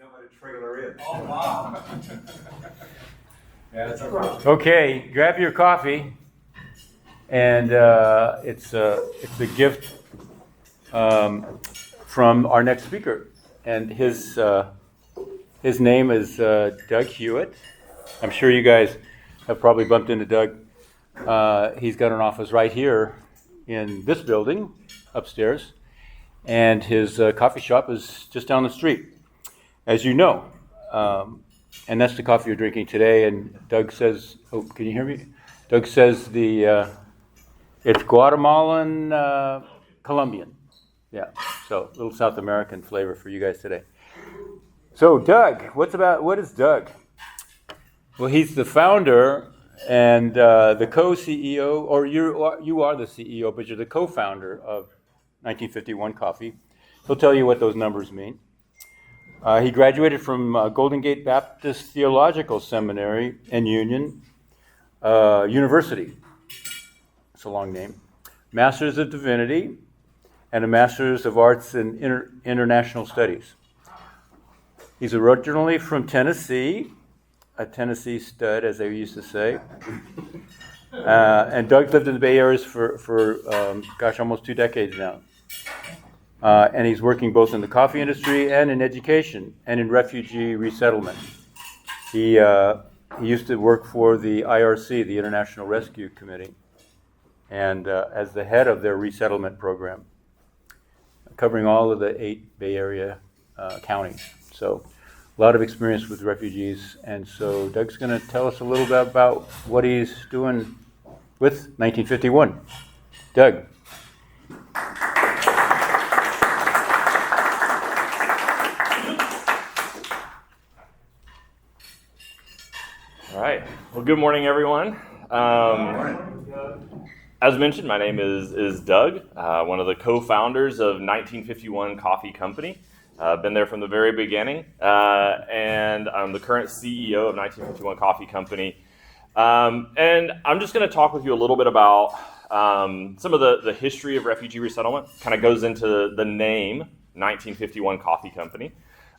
come at a trailer in. Oh, wow. Yeah, that's a problem. Okay, grab your coffee, and it's a gift from our next speaker, and his name is Doug Hewitt. I'm sure you guys have probably bumped into Doug. He's got an office right here in this building upstairs, and his coffee shop is just down the street, as you know. And that's the coffee you're drinking today. And Doug says, oh, can you hear me? Doug says it's Guatemalan Colombian. Yeah, so a little South American flavor for you guys today. So Doug, what is Doug? Well, he's the founder and the co-CEO, or you are the CEO, but you're the co-founder of 1951 Coffee. He'll tell you what those numbers mean. He graduated from Golden Gate Baptist Theological Seminary and Union University. It's a long name. Masters of Divinity and a Masters of Arts in International Studies. He's originally from Tennessee, a Tennessee stud, as they used to say. And Doug's lived in the Bay Area for almost 2 decades now. And he's working both in the coffee industry and in education and in refugee resettlement. He used to work for the IRC, the International Rescue Committee, and as the head of their resettlement program, covering all of the 8 Bay Area counties. So a lot of experience with refugees. And so Doug's going to tell us a little bit about what he's doing with 1951. Doug. All right. Well, good morning, everyone. As mentioned, my name is Doug, one of the co-founders of 1951 Coffee Company. I've been there from the very beginning, and I'm the current CEO of 1951 Coffee Company. And I'm just going to talk with you a little bit about some of the history of refugee resettlement. Kind of goes into the name 1951 Coffee Company.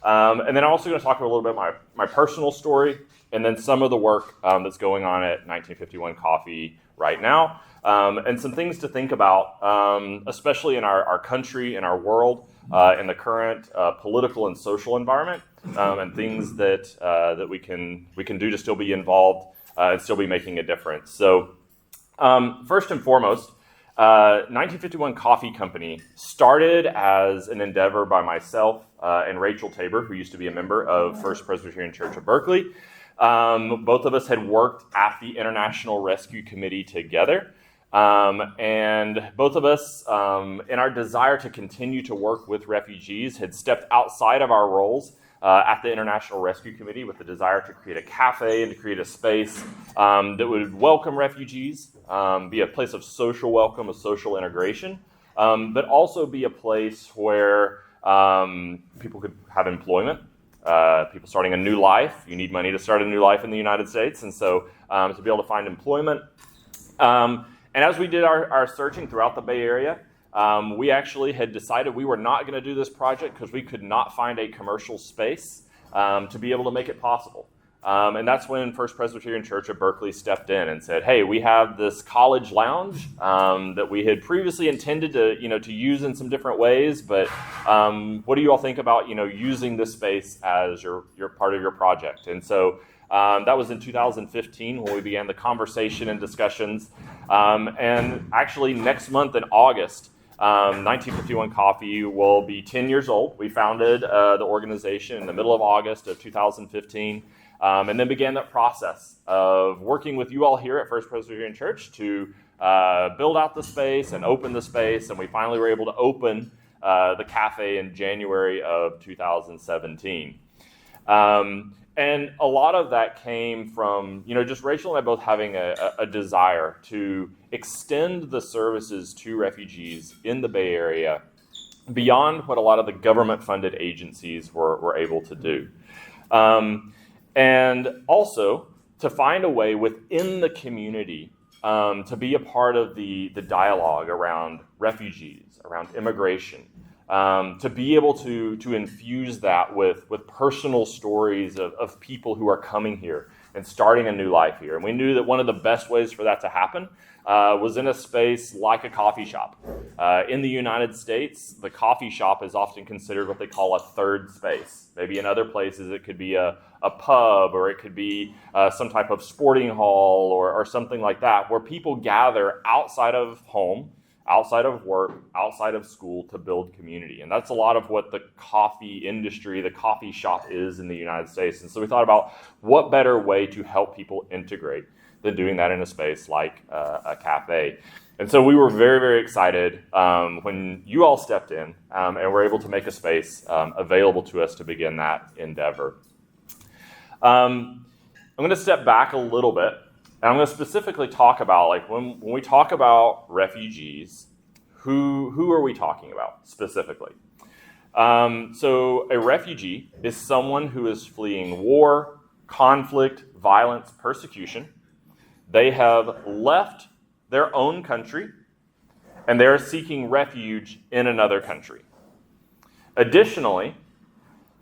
And then I'm also going to talk a little bit about my personal story, and then some of the work that's going on at 1951 Coffee right now, and some things to think about, especially in our country, in our world, in the current political and social environment, and things that we can do to still be involved and still be making a difference. So, first and foremost, 1951 Coffee Company started as an endeavor by myself and Rachel Tabor, who used to be a member of First Presbyterian Church of Berkeley. Both of us had worked at the International Rescue Committee together. And both of us, in our desire to continue to work with refugees, had stepped outside of our roles at the International Rescue Committee with the desire to create a cafe and to create a space that would welcome refugees, be a place of social welcome, of social integration, but also be a place where people could have employment. People starting a new life. You need money to start a new life in the United States, and so to be able to find employment. And as we did our searching throughout the Bay Area, we actually had decided we were not going to do this project because we could not find a commercial space to be able to make it possible. And that's when First Presbyterian Church of Berkeley stepped in and said, "Hey, we have this college lounge that we had previously intended to use in some different ways, but what do you all think about using this space as your part of your project?" And so that was in 2015 when we began the conversation and discussions. And actually, next month in August, 1951 Coffee will be 10 years old. We founded the organization in the middle of August of 2015. And then began that process of working with you all here at First Presbyterian Church to build out the space and open the space, and we finally were able to open the cafe in January of 2017. And a lot of that came from, just Rachel and I both having a desire to extend the services to refugees in the Bay Area beyond what a lot of the government-funded agencies were able to do. And also to find a way within the community to be a part of the dialogue around refugees, around immigration, to be able to infuse that with personal stories of people who are coming here and starting a new life here. And we knew that one of the best ways for that to happen was in a space like a coffee shop. In the United States, the coffee shop is often considered what they call a third space. Maybe in other places it could be a pub, or it could be some type of sporting hall or something like that, where people gather outside of home, outside of work, outside of school to build community. And that's a lot of what the coffee industry, the coffee shop is in the United States. And so we thought about what better way to help people integrate than doing that in a space like a cafe. And so we were very, very excited when you all stepped in and were able to make a space available to us to begin that endeavor. I'm going to step back a little bit, and I'm going to specifically talk about, like, when we talk about refugees, who are we talking about specifically? So a refugee is someone who is fleeing war, conflict, violence, persecution. They have left their own country, and they're seeking refuge in another country. Additionally,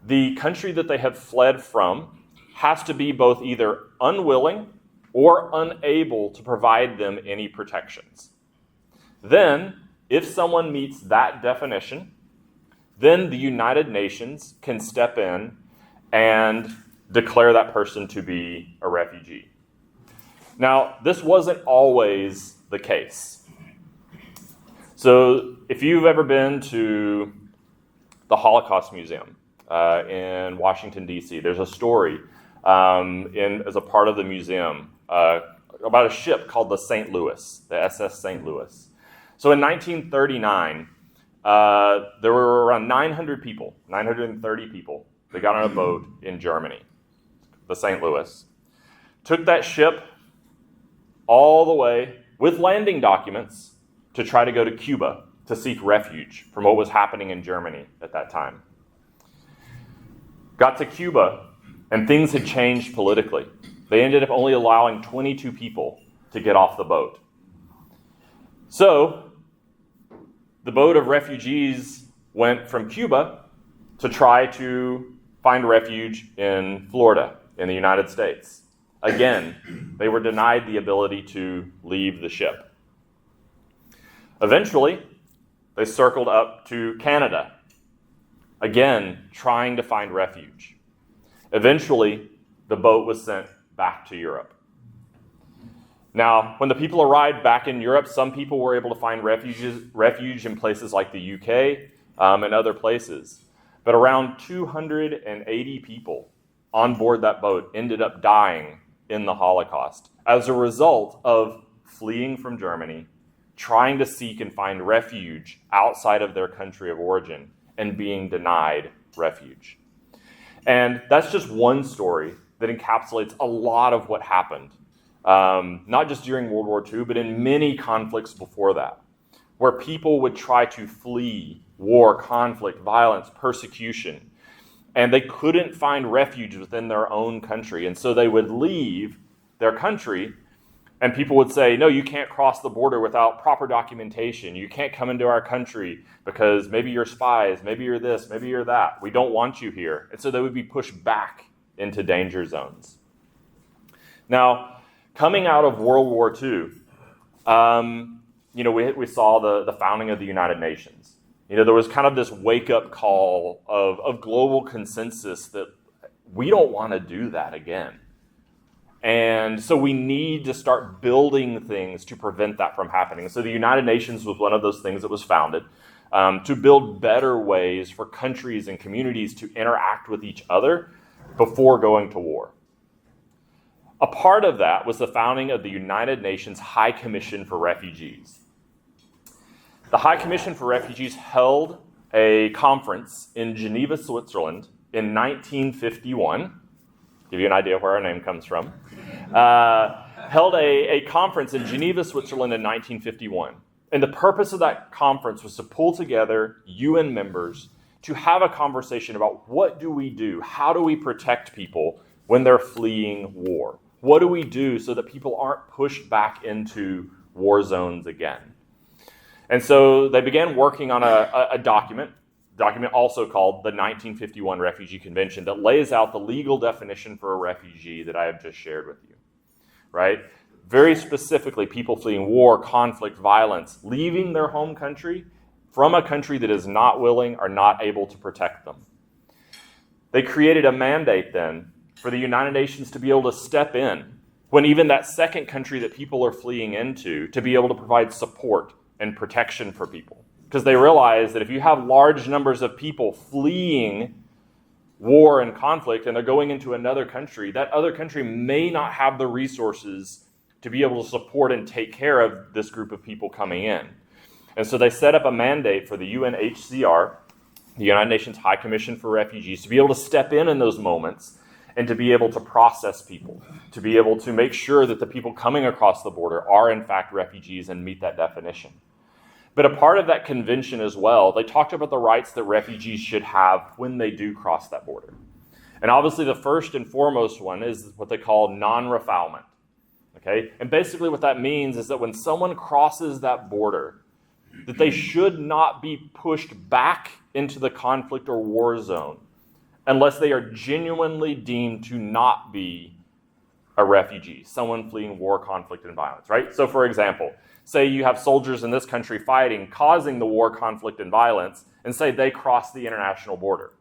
the country that they have fled from has to be both either unwilling or unable to provide them any protections. Then, if someone meets that definition, then the United Nations can step in and declare that person to be a refugee. Now, this wasn't always the case. So, if you've ever been to the Holocaust Museum in Washington, D.C., there's a story as a part of the museum about a ship called the St. Louis, the SS St. Louis. So in 1939, there were around 930 people that got on a boat in Germany, the St. Louis. Took that ship all the way with landing documents to try to go to Cuba to seek refuge from what was happening in Germany at that time. Got to Cuba, and things had changed politically. They ended up only allowing 22 people to get off the boat. So, the boat of refugees went from Cuba to try to find refuge in Florida, in the United States. Again, they were denied the ability to leave the ship. Eventually, they circled up to Canada, again, trying to find refuge. Eventually, the boat was sent back to Europe. Now, when the people arrived back in Europe, some people were able to find refuge in places like the UK and other places. But around 280 people on board that boat ended up dying in the Holocaust as a result of fleeing from Germany, trying to seek and find refuge outside of their country of origin, and being denied refuge. And that's just one story that encapsulates a lot of what happened, not just during World War II, but in many conflicts before that, where people would try to flee war, conflict, violence, persecution, and they couldn't find refuge within their own country. And so they would leave their country, and people would say, no, you can't cross the border without proper documentation. You can't come into our country because maybe you're spies, maybe you're this, maybe you're that. We don't want you here. And so they would be pushed back into danger zones. Now, coming out of World War II, we saw the founding of the United Nations. There was kind of this wake-up call of global consensus that we don't want to do that again. And so we need to start building things to prevent that from happening. So the United Nations was one of those things that was founded to build better ways for countries and communities to interact with each other before going to war. A part of that was the founding of the United Nations High Commission for Refugees. The High Commission for Refugees held a conference in Geneva, Switzerland in 1951. Give you an idea where our name comes from. Held a conference in Geneva, Switzerland in 1951. And the purpose of that conference was to pull together UN members to have a conversation about what do we do? How do we protect people when they're fleeing war? What do we do so that people aren't pushed back into war zones again? And so they began working on a document document also called the 1951 Refugee Convention that lays out the legal definition for a refugee that I have just shared with you, right? Very specifically, people fleeing war, conflict, violence, leaving their home country from a country that is not willing or not able to protect them. They created a mandate then for the United Nations to be able to step in when even that second country that people are fleeing into, to be able to provide support and protection for people. Because they realize that if you have large numbers of people fleeing war and conflict and they're going into another country, that other country may not have the resources to be able to support and take care of this group of people coming in. And so they set up a mandate for the UNHCR, the United Nations High Commission for Refugees, to be able to step in those moments and to be able to process people, to be able to make sure that the people coming across the border are in fact refugees and meet that definition. But a part of that convention as well, they talked about the rights that refugees should have when they do cross that border. And obviously the first and foremost one is what they call non-refoulement. Okay? And basically what that means is that when someone crosses that border, that they should not be pushed back into the conflict or war zone unless they are genuinely deemed to not be a refugee, someone fleeing war, conflict, and violence, right? So for example, say you have soldiers in this country fighting, causing the war, conflict, and violence, and say they cross the international border.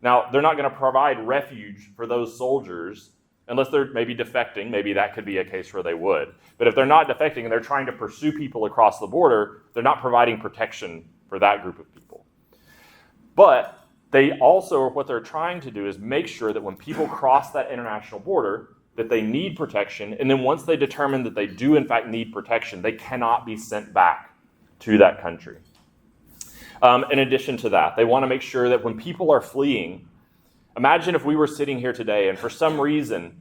Now, they're not going to provide refuge for those soldiers unless they're maybe defecting. Maybe that could be a case where they would. But if they're not defecting and they're trying to pursue people across the border, they're not providing protection for that group of people. But they also, what they're trying to do is make sure that when people cross that international border, that they need protection, and then once they determine that they do in fact need protection, they cannot be sent back to that country. In addition to that, they want to make sure that when people are fleeing, imagine if we were sitting here today and for some reason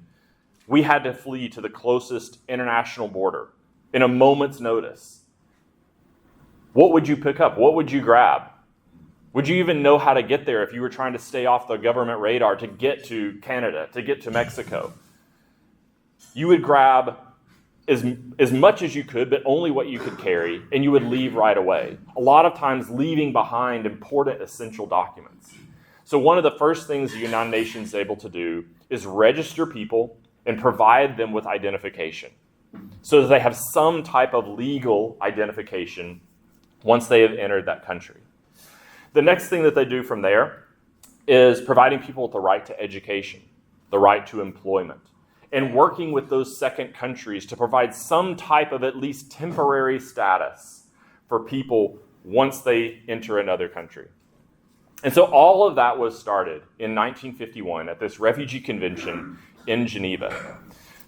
we had to flee to the closest international border in a moment's notice. What would you pick up? What would you grab? Would you even know how to get there if you were trying to stay off the government radar to get to Canada, to get to Mexico? You would grab as much as you could, but only what you could carry, and you would leave right away. A lot of times leaving behind important essential documents. So one of the first things the United Nations is able to do is register people and provide them with identification so that they have some type of legal identification once they have entered that country. The next thing that they do from there is providing people with the right to education, the right to employment, and working with those second countries to provide some type of at least temporary status for people once they enter another country. And so all of that was started in 1951 at this refugee convention in Geneva.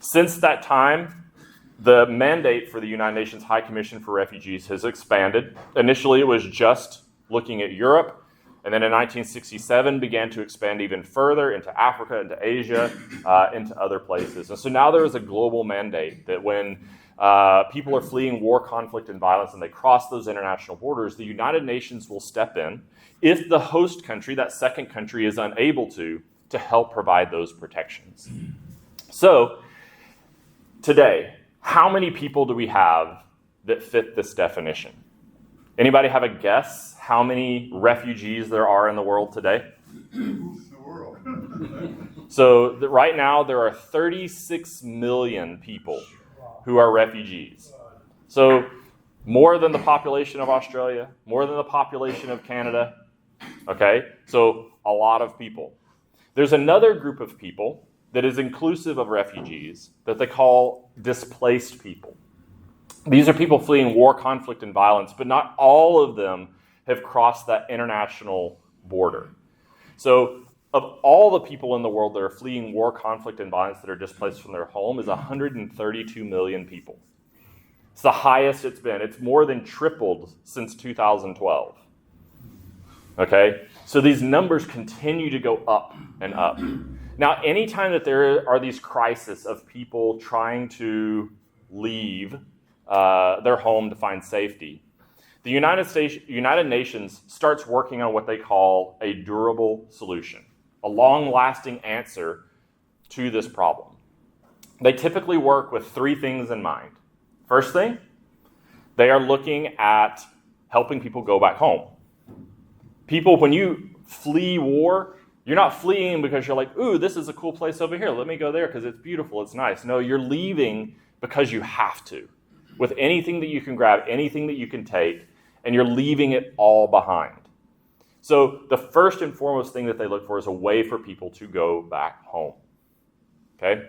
Since that time, the mandate for the United Nations High Commission for Refugees has expanded. Initially, it was just looking at Europe, and then in 1967 began to expand even further into Africa, into Asia, into other places. And so now there is a global mandate that when people are fleeing war, conflict, and violence and they cross those international borders, the United Nations will step in if the host country, that second country, is unable to help provide those protections. So today, how many people do we have that fit this definition? Anybody have a guess how many refugees there are in the world today? The world. So right now there are 36 million people who are refugees. So more than the population of Australia, more than the population of Canada. Okay, so a lot of people. There's another group of people that is inclusive of refugees that they call displaced people. These are people fleeing war, conflict, and violence, but not all of them have crossed that international border. So of all the people in the world that are fleeing war, conflict, and violence that are displaced from their home is 132 million people. It's the highest it's been. It's more than tripled since 2012. Okay? So these numbers continue to go up and up. Now, anytime that there are these crises of people trying to leave their home to find safety, the United Nations starts working on what they call a durable solution, a long-lasting answer to this problem. They typically work with three things in mind. First thing, they are looking at helping people go back home. People, when you flee war, you're not fleeing because you're like, ooh, this is a cool place over here. Let me go there because it's beautiful, it's nice. No, you're leaving because you have to, with anything that you can grab, anything that you can take, and you're leaving it all behind. So the first and foremost thing that they look for is a way for people to go back home. Okay?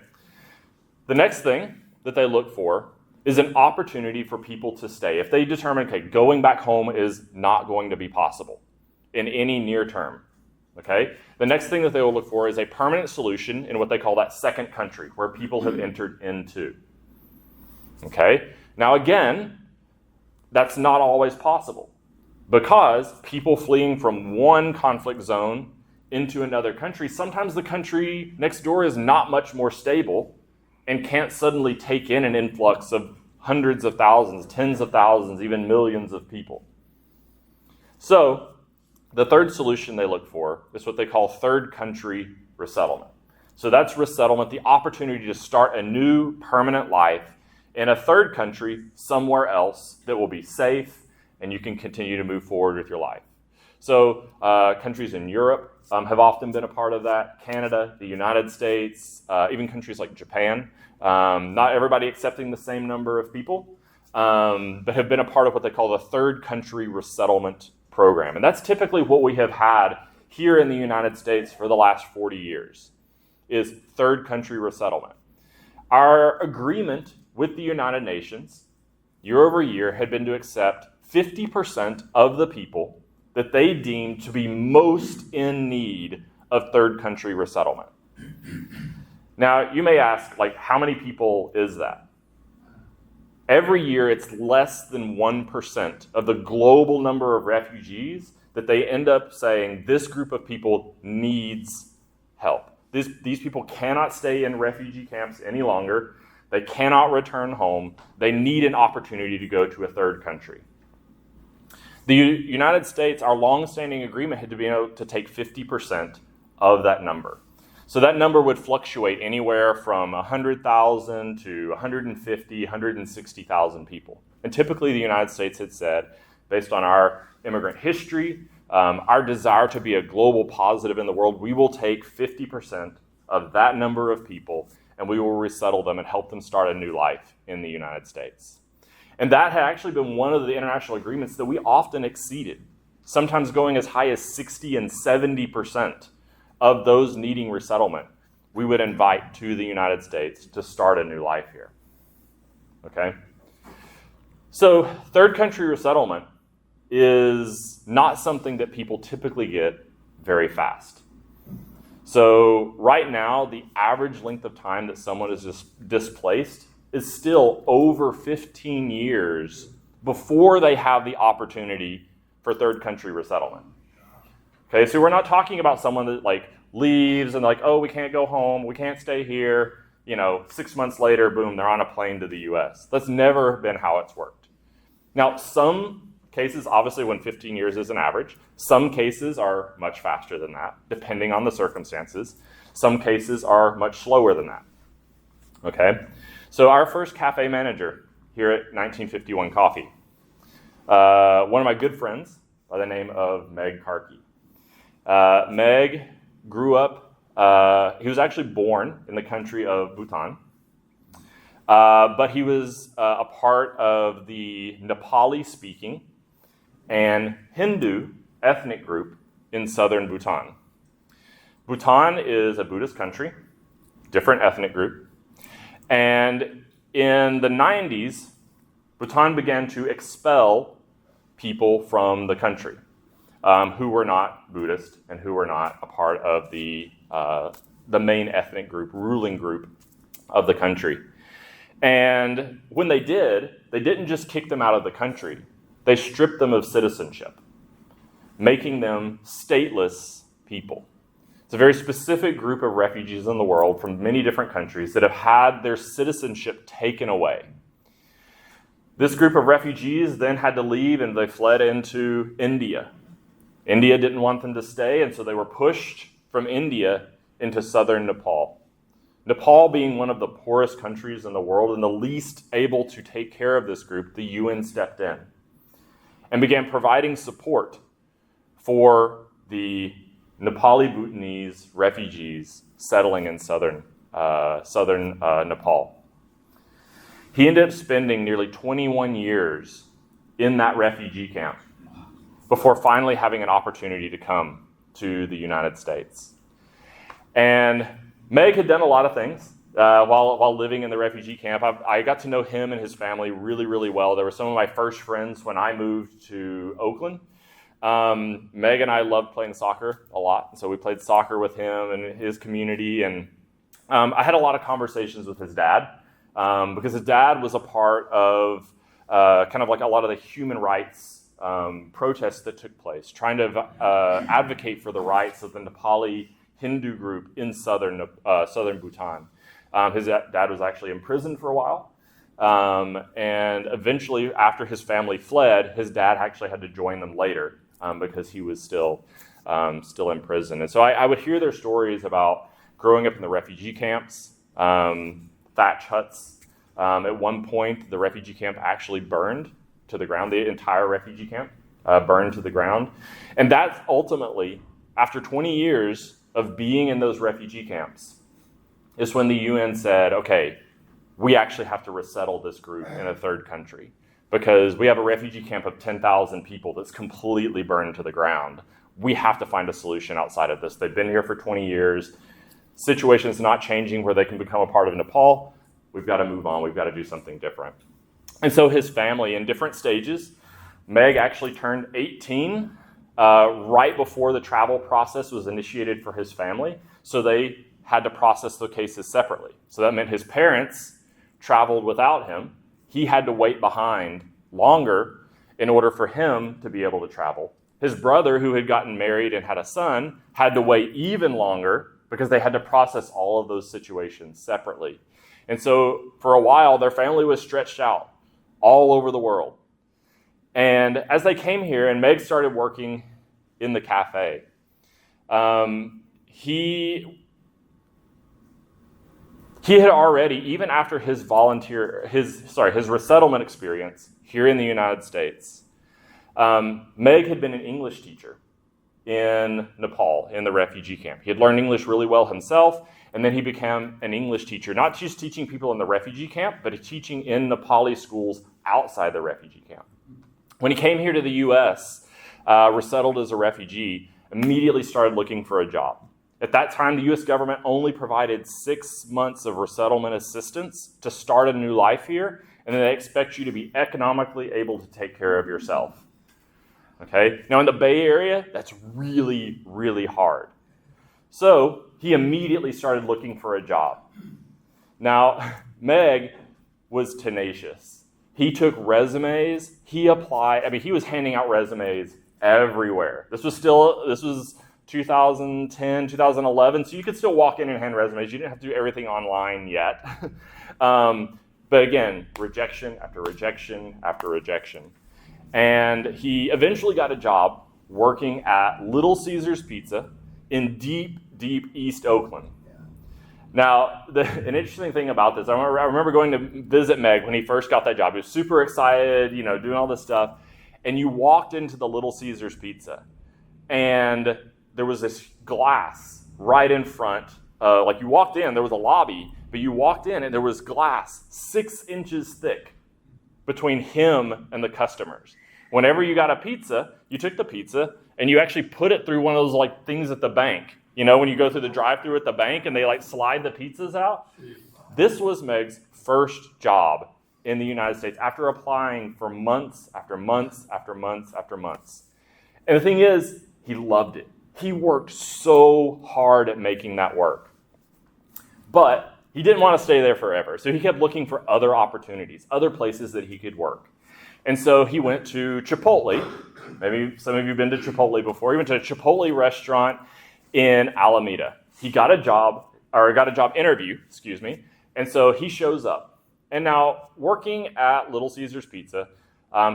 The next thing that they look for is an opportunity for people to stay. If they determine, okay, going back home is not going to be possible in any near term, okay? The next thing that they will look for is a permanent solution in what they call that second country, where people have entered into, okay? Now again, that's not always possible because people fleeing from one conflict zone into another country, sometimes the country next door is not much more stable and can't suddenly take in an influx of hundreds of thousands, tens of thousands, even millions of people. So the third solution they look for is what they call third country resettlement. So that's resettlement, the opportunity to start a new permanent life in a third country somewhere else that will be safe and you can continue to move forward with your life. So countries in Europe have often been a part of that. Canada, the United States, even countries like Japan. Not everybody accepting the same number of people, but have been a part of what they call the third country resettlement program. And that's typically what we have had here in the United States for the last 40 years, is third country resettlement. Our agreement with the United Nations year over year had been to accept 50% of the people that they deemed to be most in need of third country resettlement. Now, you may ask, like, how many people is that? Every year, it's less than 1% of the global number of refugees that they end up saying, this group of people needs help. These people cannot stay in refugee camps any longer. They cannot return home. They need an opportunity to go to a third country. The United States, our long-standing agreement had to be able to take 50% of that number. So that number would fluctuate anywhere from 100,000 to 150, 160,000 people. And typically the United States had said, based on our immigrant history, our desire to be a global positive in the world, we will take 50% of that number of people and we will resettle them and help them start a new life in the United States. And that had actually been one of the international agreements that we often exceeded, sometimes going as high as 60 and 70% of those needing resettlement we would invite to the United States to start a new life here. Okay? So third country resettlement is not something that people typically get very fast. So right now, the average length of time that someone is just displaced is still over 15 years before they have the opportunity for third country resettlement. Okay, so we're not talking about someone that like leaves and like, oh, we can't go home, we can't stay here. 6 months later, boom, they're on a plane to the US. That's never been how it's worked. Now, some cases, obviously when 15 years is an average, some cases are much faster than that, depending on the circumstances. Some cases are much slower than that. Okay? So our first cafe manager here at 1951 Coffee, one of my good friends by the name of Meg Karki. Meg grew up, he was actually born in the country of Bhutan, but he was a part of the Nepali-speaking and Hindu ethnic group in southern Bhutan. Bhutan is a Buddhist country, different ethnic group. And in the 90s, Bhutan began to expel people from the country who were not Buddhist and who were not a part of the main ethnic group, ruling group of the country. And when they didn't just kick them out of the country. They stripped them of citizenship, making them stateless people. It's a very specific group of refugees in the world from many different countries that have had their citizenship taken away. This group of refugees then had to leave and they fled into India. India didn't want them to stay, and so they were pushed from India into southern Nepal. Nepal being one of the poorest countries in the world and the least able to take care of this group, the UN stepped in and began providing support for the Nepali Bhutanese refugees settling in southern Nepal. He ended up spending nearly 21 years in that refugee camp before finally having an opportunity to come to the United States. And Meg had done a lot of things while living in the refugee camp. I got to know him and his family really, really well. They were some of my first friends when I moved to Oakland. Meg and I loved playing soccer a lot, so we played soccer with him and his community. And I had a lot of conversations with his dad because his dad was a part of kind of like a lot of the human rights protests that took place, trying to advocate for the rights of the Nepali Hindu group in southern Bhutan. His dad was actually imprisoned for a while, and eventually, after his family fled, his dad actually had to join them later because he was still in prison. And so I would hear their stories about growing up in the refugee camps, thatch huts. At one point, the refugee camp actually burned to the ground. The entire refugee camp burned to the ground. And that's ultimately, after 20 years of being in those refugee camps, is when the UN said, okay, we actually have to resettle this group in a third country because we have a refugee camp of 10,000 people that's completely burned to the ground. We have to find a solution outside of this. They've been here for 20 years. Situation's not changing where they can become a part of Nepal. We've got to move on. We've got to do something different. And so his family, in different stages, Meg actually turned 18 right before the travel process was initiated for his family. So they had to process the cases separately. So that meant his parents traveled without him. He had to wait behind longer in order for him to be able to travel. His brother, who had gotten married and had a son, had to wait even longer because they had to process all of those situations separately. And so for a while, their family was stretched out all over the world. And as they came here and Meg started working in the cafe, he had already, even after his resettlement experience here in the United States, Meg had been an English teacher in Nepal, in the refugee camp. He had learned English really well himself, and then he became an English teacher, not just teaching people in the refugee camp, but teaching in Nepali schools outside the refugee camp. When he came here to the U.S., resettled as a refugee, immediately started looking for a job. At that time, the U.S. government only provided 6 months of resettlement assistance to start a new life here, and then they expect you to be economically able to take care of yourself. Okay? Now, in the Bay Area, that's really, really hard. So he immediately started looking for a job. Now, Meg was tenacious. He took resumes. He applied. I mean, he was handing out resumes everywhere. This was 2010, 2011, so you could still walk in and hand resumes. You didn't have to do everything online yet. But again, rejection after rejection after rejection. And he eventually got a job working at Little Caesars Pizza in deep, deep East Oakland. Now, an interesting thing about this, I remember going to visit Meg when he first got that job. He was super excited, doing all this stuff. And you walked into the Little Caesars Pizza, and there was this glass right in front. Like you walked in, there was a lobby, but you walked in and there was glass 6 inches thick between him and the customers. Whenever you got a pizza, you took the pizza and you actually put it through one of those like things at the bank. When you go through the drive-thru at the bank and they like slide the pizzas out. This was Meg's first job in the United States after applying for months after months after months after months. And the thing is, he loved it. He worked so hard at making that work. But he didn't want to stay there forever. So he kept looking for other opportunities, other places that he could work. And so he went to Chipotle. Maybe some of you have been to Chipotle before. He went to a Chipotle restaurant in Alameda. He got a job interview, and so he shows up. And now, working at Little Caesars Pizza,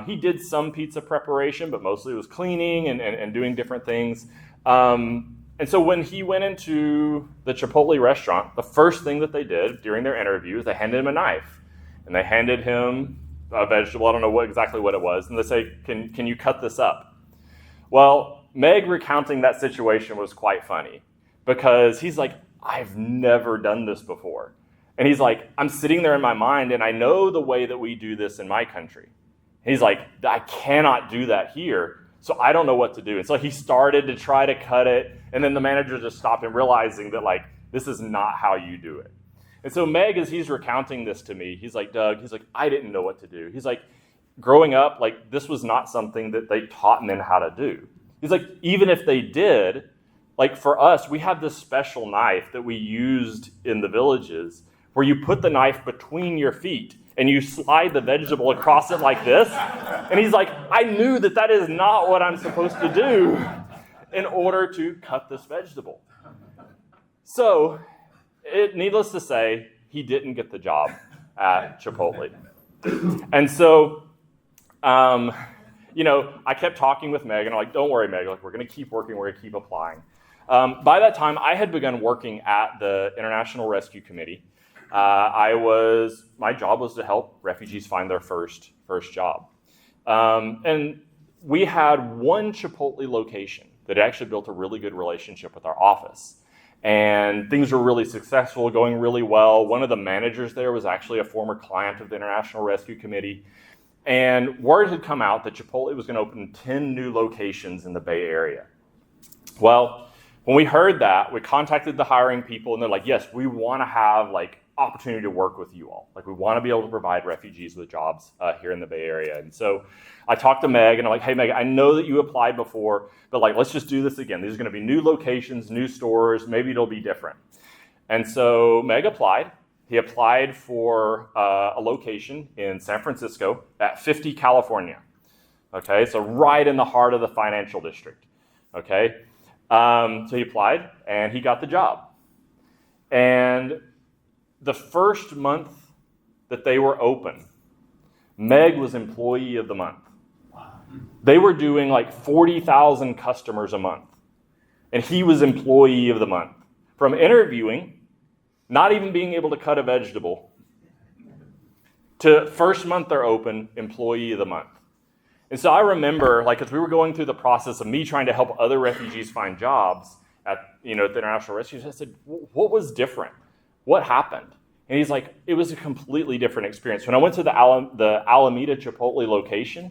he did some pizza preparation, but mostly it was cleaning and doing different things. And so when he went into the Chipotle restaurant, the first thing that they did during their interview is they handed him a knife. And they handed him a vegetable, I don't know exactly what it was, and they say, can you cut this up? Well, Meg recounting that situation was quite funny because he's like, I've never done this before. And he's like, I'm sitting there in my mind and I know the way that we do this in my country. And he's like, I cannot do that here, so I don't know what to do. And so he started to try to cut it, and then the manager just stopped him, realizing that like, this is not how you do it. And so Meg, as he's recounting this to me, he's like, Doug, he's like, I didn't know what to do. He's like, growing up, like this was not something that they taught men how to do. He's like, even if they did, like for us, we have this special knife that we used in the villages where you put the knife between your feet and you slide the vegetable across it like this. And he's like, I knew that that is not what I'm supposed to do in order to cut this vegetable. So, needless to say, he didn't get the job at Chipotle. And so, I kept talking with Meg, and I'm like, don't worry, Meg, like, we're going to keep working, we're going to keep applying. By that time, I had begun working at the International Rescue Committee. My job was to help refugees find their first job. And we had one Chipotle location that actually built a really good relationship with our office. And things were really successful, going really well. One of the managers there was actually a former client of the International Rescue Committee. And word had come out that Chipotle was going to open 10 new locations in the Bay Area. Well, when we heard that, we contacted the hiring people, and they're like, yes, we want to have like opportunity to work with you all. Like, we want to be able to provide refugees with jobs here in the Bay Area. And so I talked to Meg, and I'm like, hey, Meg, I know that you applied before, but like, let's just do this again. These are going to be new locations, new stores. Maybe it'll be different. And so Meg applied. He applied for a location in San Francisco at 50 California. Okay, so right in the heart of the financial district. Okay, so he applied, and he got the job. And the first month that they were open, Meg was Employee of the Month. They were doing like 40,000 customers a month, and he was Employee of the Month. From interviewing, not even being able to cut a vegetable, to first month they're open, Employee of the Month. And so I remember, like, as we were going through the process of me trying to help other refugees find jobs at the International Rescue, I said, what was different? What happened? And he's like, it was a completely different experience. When I went to the Alameda Chipotle location,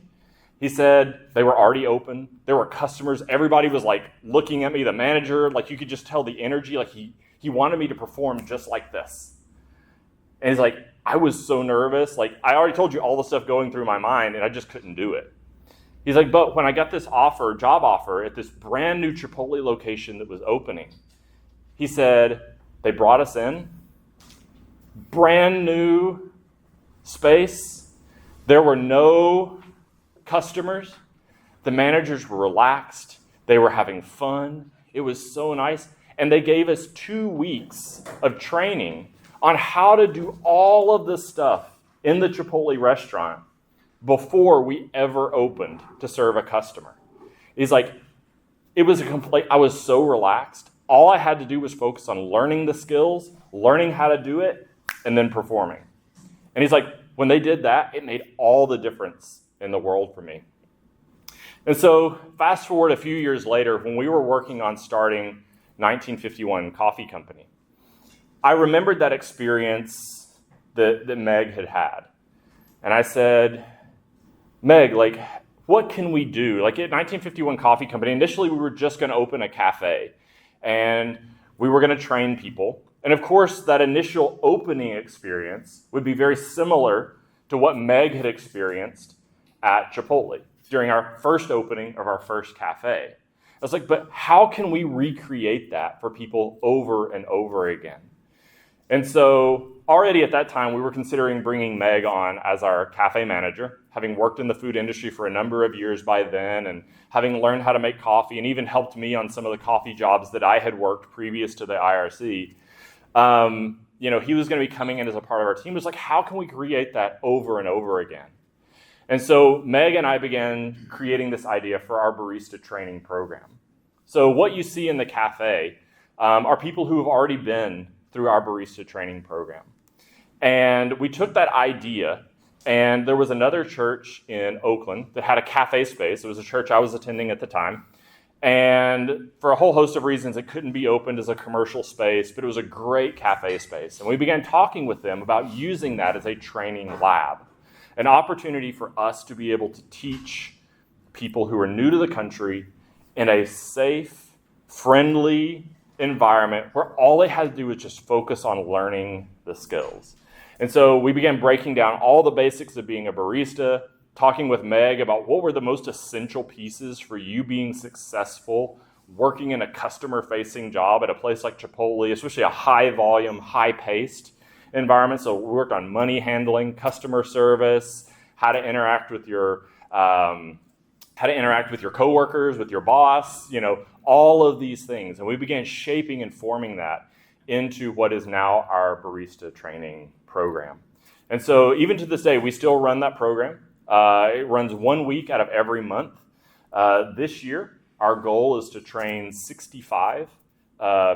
he said they were already open. There were customers. Everybody was like looking at me, the manager, like you could just tell the energy, like he wanted me to perform just like this. And he's like, I was so nervous. Like, I already told you all the stuff going through my mind, and I just couldn't do it. He's like, but when I got this job offer at this brand new Chipotle location that was opening, he said, they brought us in, brand new space. There were no customers. The managers were relaxed. They were having fun. It was so nice. And they gave us 2 weeks of training on how to do all of this stuff in the Chipotle restaurant before we ever opened to serve a customer. He's like, it was I was so relaxed. All I had to do was focus on learning the skills, learning how to do it, and then performing. And he's like, when they did that, it made all the difference in the world for me. And so fast forward a few years later, when we were working on starting 1951 Coffee Company, I remembered that experience that Meg had. And I said, Meg, like, what can we do? Like, at 1951 Coffee Company, initially we were just going to open a cafe, and we were going to train people. And of course, that initial opening experience would be very similar to what Meg had experienced at Chipotle during our first opening of our first cafe. I was like, but how can we recreate that for people over and over again? And so already at that time, we were considering bringing Meg on as our cafe manager, having worked in the food industry for a number of years by then, and having learned how to make coffee, and even helped me on some of the coffee jobs that I had worked previous to the IRC. He was going to be coming in as a part of our team. It was like, how can we create that over and over again? And so Meg and I began creating this idea for our barista training program. So what you see in the cafe are people who have already been through our barista training program. And we took that idea, and there was another church in Oakland that had a cafe space. It was a church I was attending at the time. And for a whole host of reasons, it couldn't be opened as a commercial space, but it was a great cafe space. And we began talking with them about using that as a training lab, an opportunity for us to be able to teach people who are new to the country in a safe, friendly environment where all they had to do was just focus on learning the skills. And so we began breaking down all the basics of being a barista, talking with Meg about what were the most essential pieces for you being successful working in a customer-facing job at a place like Chipotle, especially a high-volume, high-paced environment. So we worked on money handling, customer service, how to interact with your coworkers, with your boss, all of these things. And we began shaping and forming that into what is now our barista training program. And so even to this day, we still run that program. It runs 1 week out of every month. This year, our goal is to train 65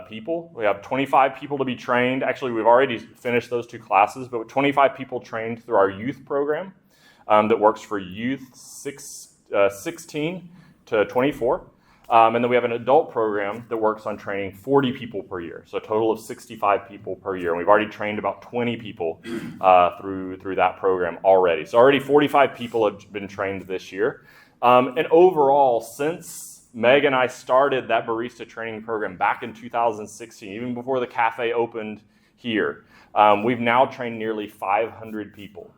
people. We have 25 people to be trained. Actually, we've already finished those 2 classes, but with 25 people trained through our youth program that works for youth 16 to 24. And then we have an adult program that works on training 40 people per year, so a total of 65 people per year. And we've already trained about 20 people through that program already. So already 45 people have been trained this year. And overall, since Meg and I started that barista training program back in 2016, even before the cafe opened here, we've now trained nearly 500 people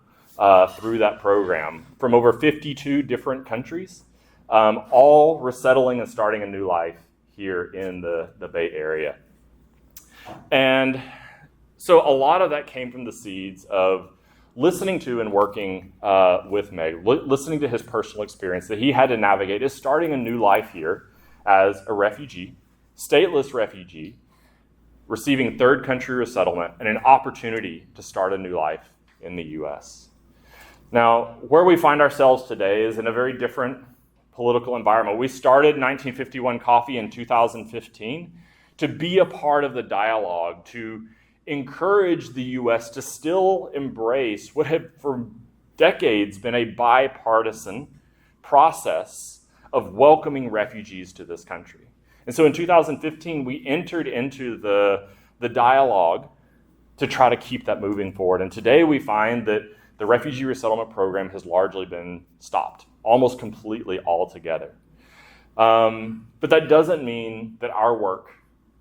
through that program from over 52 different countries. All resettling and starting a new life here in the Bay Area. And so a lot of that came from the seeds of listening to and working with Meg, listening to his personal experience that he had to navigate is starting a new life here as a refugee, stateless refugee, receiving third country resettlement, and an opportunity to start a new life in the U.S. Now, where we find ourselves today is in a very different political environment. We started 1951 Coffee in 2015 to be a part of the dialogue, to encourage the U.S. to still embrace what had for decades been a bipartisan process of welcoming refugees to this country. And so in 2015, we entered into the dialogue to try to keep that moving forward. And today we find that the refugee resettlement program has largely been stopped, almost completely altogether. But that doesn't mean that our work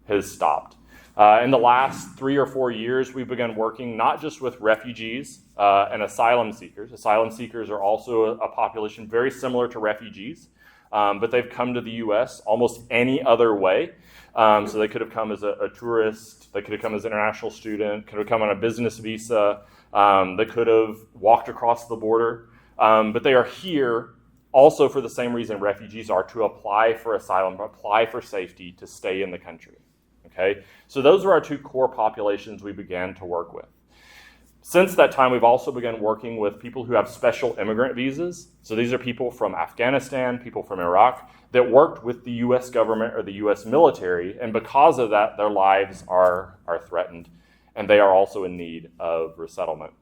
has stopped. In the last 3 or 4 years, we've begun working not just with refugees and asylum seekers. Asylum seekers are also a population very similar to refugees, but they've come to the U.S. almost any other way. So they could have come as a tourist, they could have come as an international student, could have come on a business visa, they could have walked across the border. But they are here also for the same reason refugees are, to apply for asylum, apply for safety, to stay in the country. Okay? So those are our 2 core populations we began to work with. Since that time, we've also begun working with people who have special immigrant visas. So these are people from Afghanistan, people from Iraq, that worked with the U.S. government or the U.S. military, and because of that, their lives are threatened, and they are also in need of resettlement.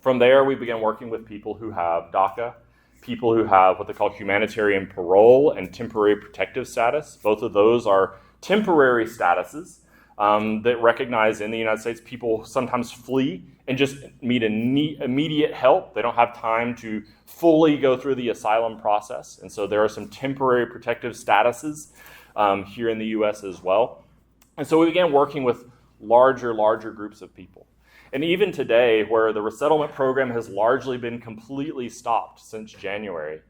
From there, we began working with people who have DACA, people who have what they call humanitarian parole and temporary protective status. Both of those are temporary statuses that recognize in the United States people sometimes flee and just need immediate help. They don't have time to fully go through the asylum process. And so there are some temporary protective statuses here in the U.S. as well. And so we began working with larger groups of people. And even today, where the resettlement program has largely been completely stopped since January,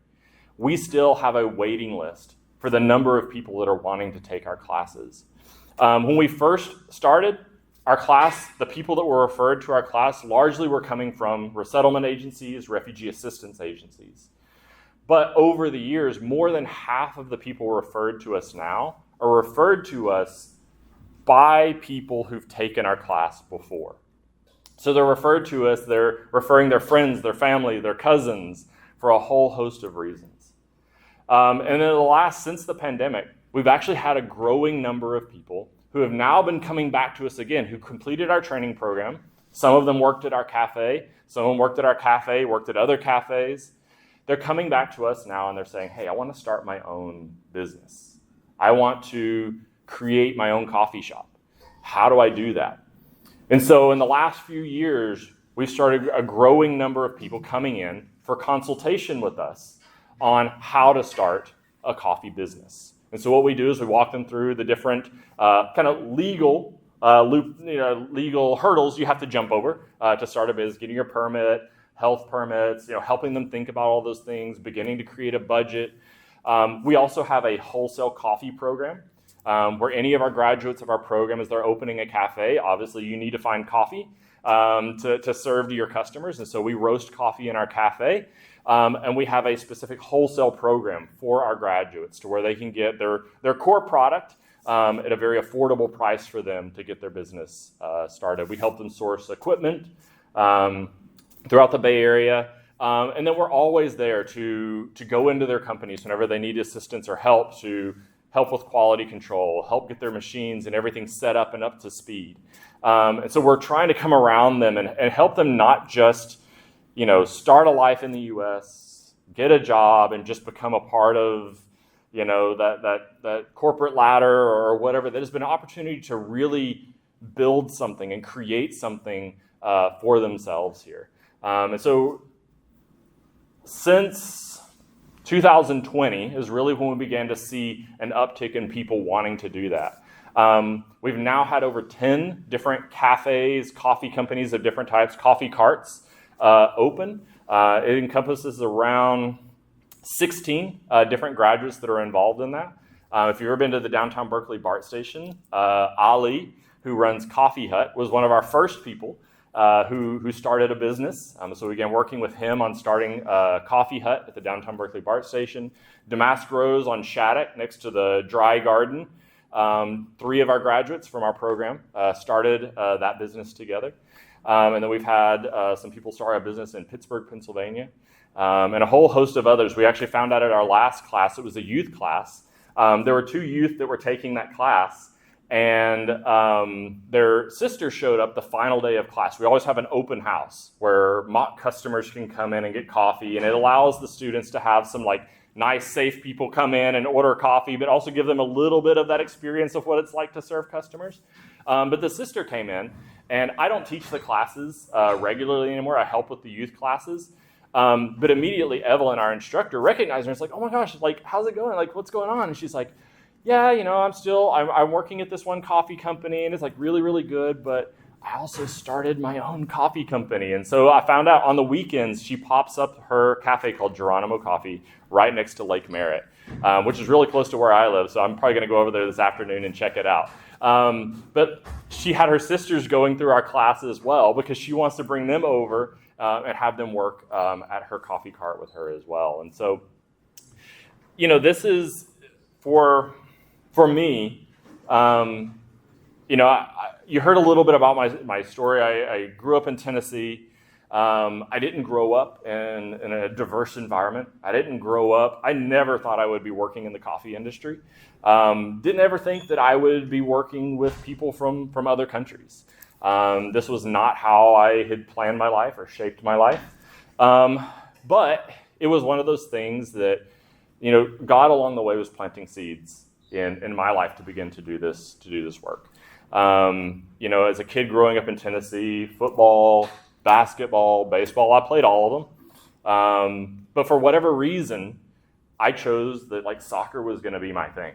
we still have a waiting list for the number of people that are wanting to take our classes. When we first started our class, the people that were referred to our class largely were coming from resettlement agencies, refugee assistance agencies. But over the years, more than half of the people referred to us now are referred to us by people who've taken our class before. So they're referred to us, they're referring their friends, their family, their cousins, for a whole host of reasons. And since the pandemic, we've actually had a growing number of people who have now been coming back to us again, who completed our training program. Some of them worked at our cafe, some of them worked at our cafe, worked at other cafes. They're coming back to us now and they're saying, hey, I want to start my own business. I want to create my own coffee shop. How do I do that? And so in the last few years, we've started a growing number of people coming in for consultation with us on how to start a coffee business. And so what we do is we walk them through the different kind of legal legal hurdles you have to jump over to start a business, getting your permit, health permits, helping them think about all those things, beginning to create a budget. We also have a wholesale coffee program where any of our graduates of our program, as they're opening a cafe, obviously you need to find coffee to serve to your customers. And so we roast coffee in our cafe. And we have a specific wholesale program for our graduates to where they can get their core product at a very affordable price for them to get their business started. We help them source equipment throughout the Bay Area. And then we're always there to go into their companies whenever they need assistance or help, to help with quality control, help get their machines and everything set up and up to speed. And so we're trying to come around them and help them not just start a life in the U.S., get a job, and just become a part of, that corporate ladder or whatever. There's been an opportunity to really build something and create something for themselves here. And so since 2020 is really when we began to see an uptick in people wanting to do that. We've now had over 10 different cafes, coffee companies of different types, coffee carts, open. It encompasses around 16 different graduates that are involved in that. If you've ever been to the downtown Berkeley BART station, Ali, who runs Coffee Hut, was one of our first people who started a business. So we began working with him on starting Coffee Hut at the downtown Berkeley BART station. Damask Rose on Shattuck next to the Dry Garden. 3 of our graduates from our program started that business together. And then we've had some people start a business in Pittsburgh, Pennsylvania, and a whole host of others. We actually found out at our last class, it was a youth class. There were 2 youth that were taking that class, and their sister showed up the final day of class. We always have an open house where mock customers can come in and get coffee, and it allows the students to have some nice, safe people come in and order coffee, but also give them a little bit of that experience of what it's like to serve customers. But the sister came in, and I don't teach the classes regularly anymore. I help with the youth classes. But immediately Evelyn, our instructor, recognized her. It's like, oh my gosh, how's it going? What's going on? And she's like, yeah, I'm working at this one coffee company, and it's really, really good, but I also started my own coffee company. And so I found out on the weekends, she pops up her cafe called Geronimo Coffee right next to Lake Merritt, which is really close to where I live. So I'm probably going to go over there this afternoon and check it out. But she had her sisters going through our class as well because she wants to bring them over and have them work at her coffee cart with her as well. And so, this is for me, you heard a little bit about my story. I grew up in Tennessee. I didn't grow up in a diverse environment. I never thought I would be working in the coffee industry. Didn't ever think that I would be working with people from other countries. This was not how I had planned my life or shaped my life. But it was one of those things that, God along the way was planting seeds in my life to begin to do this work. As a kid growing up in Tennessee, football, basketball, baseball, I played all of them. But for whatever reason, I chose that soccer was going to be my thing.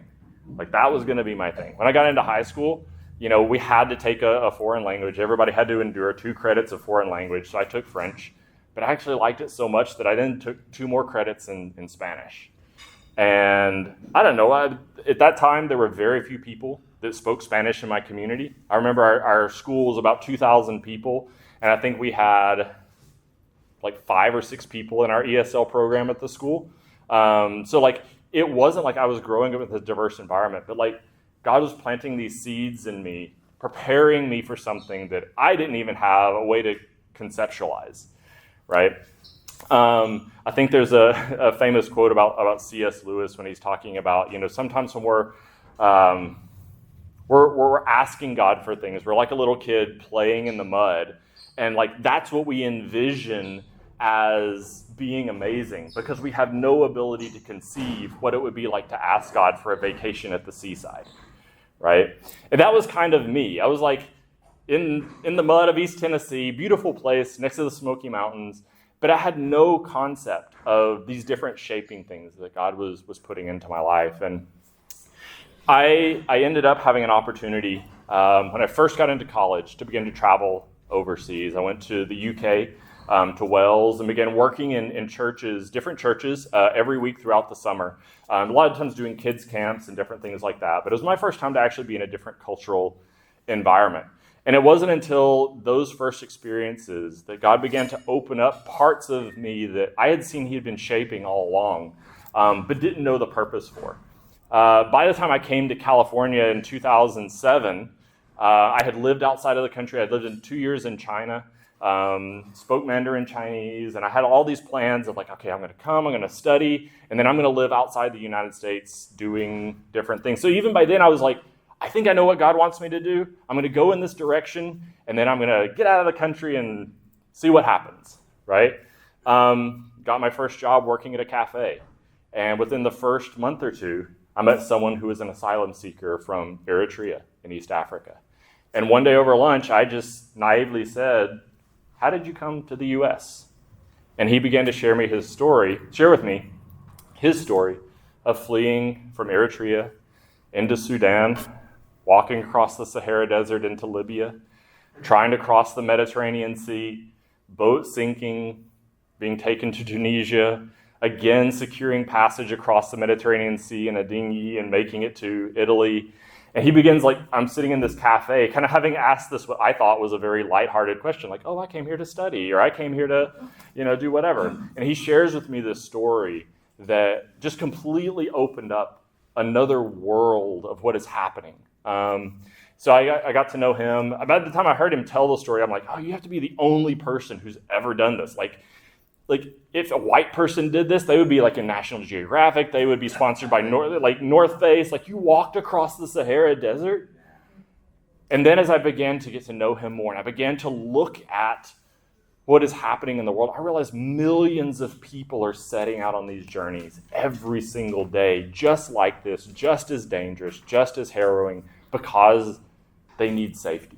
That was going to be my thing. When I got into high school, we had to take a foreign language. Everybody had to endure 2 credits of foreign language. So I took French, but I actually liked it so much that I then took 2 more credits in Spanish. And I don't know, at that time, there were very few people that spoke Spanish in my community. I remember our school was about 2,000 people, and I think we had 5 or 6 people in our ESL program at the school. So it wasn't like I was growing up in a diverse environment, but God was planting these seeds in me, preparing me for something that I didn't even have a way to conceptualize, right? I think there's a famous quote about C.S. Lewis when he's talking about, sometimes when we're asking God for things, we're like a little kid playing in the mud, and that's what we envision as being amazing because we have no ability to conceive what it would be like to ask God for a vacation at the seaside, right? And that was kind of me. I was like in the mud of East Tennessee, beautiful place next to the Smoky Mountains, but I had no concept of these different shaping things that God was putting into my life. And I ended up having an opportunity when I first got into college to begin to travel overseas. I went to the UK, to Wales, and began working in churches, different churches, every week throughout the summer. A lot of times doing kids camps and different things like that. But it was my first time to actually be in a different cultural environment. And it wasn't until those first experiences that God began to open up parts of me that I had seen he had been shaping all along, but didn't know the purpose for. By the time I came to California in 2007, I had lived outside of the country. I'd lived in 2 years in China, spoke Mandarin Chinese, and I had all these plans of like, okay, I'm going to come, I'm going to study, and then I'm going to live outside the United States doing different things. So even by then I was like, I think I know what God wants me to do. I'm going to go in this direction, and then I'm going to get out of the country and see what happens, right? Got my first job working at a cafe, and within the first month or two, I met someone who was an asylum seeker from Eritrea in East Africa. And one day over lunch, I just naively said, how did you come to the U.S.? And he began to share with me his story of fleeing from Eritrea into Sudan, walking across the Sahara Desert into Libya, trying to cross the Mediterranean Sea, boat sinking, being taken to Tunisia, again securing passage across the Mediterranean Sea in a dinghy and making it to Italy. And he begins like, I'm sitting in this cafe, kind of having asked this, what I thought was a very lighthearted question, like, oh, I came here to study, or I came here to, do whatever. And he shares with me this story that just completely opened up another world of what is happening. So I got to know him. By the time I heard him tell the story, I'm like, oh, you have to be the only person who's ever done this. Like if a white person did this, they would be like in National Geographic. They would be sponsored by North Face. Like you walked across the Sahara Desert. And then as I began to get to know him more, and I began to look at what is happening in the world, I realized millions of people are setting out on these journeys every single day, just like this, just as dangerous, just as harrowing, because they need safety.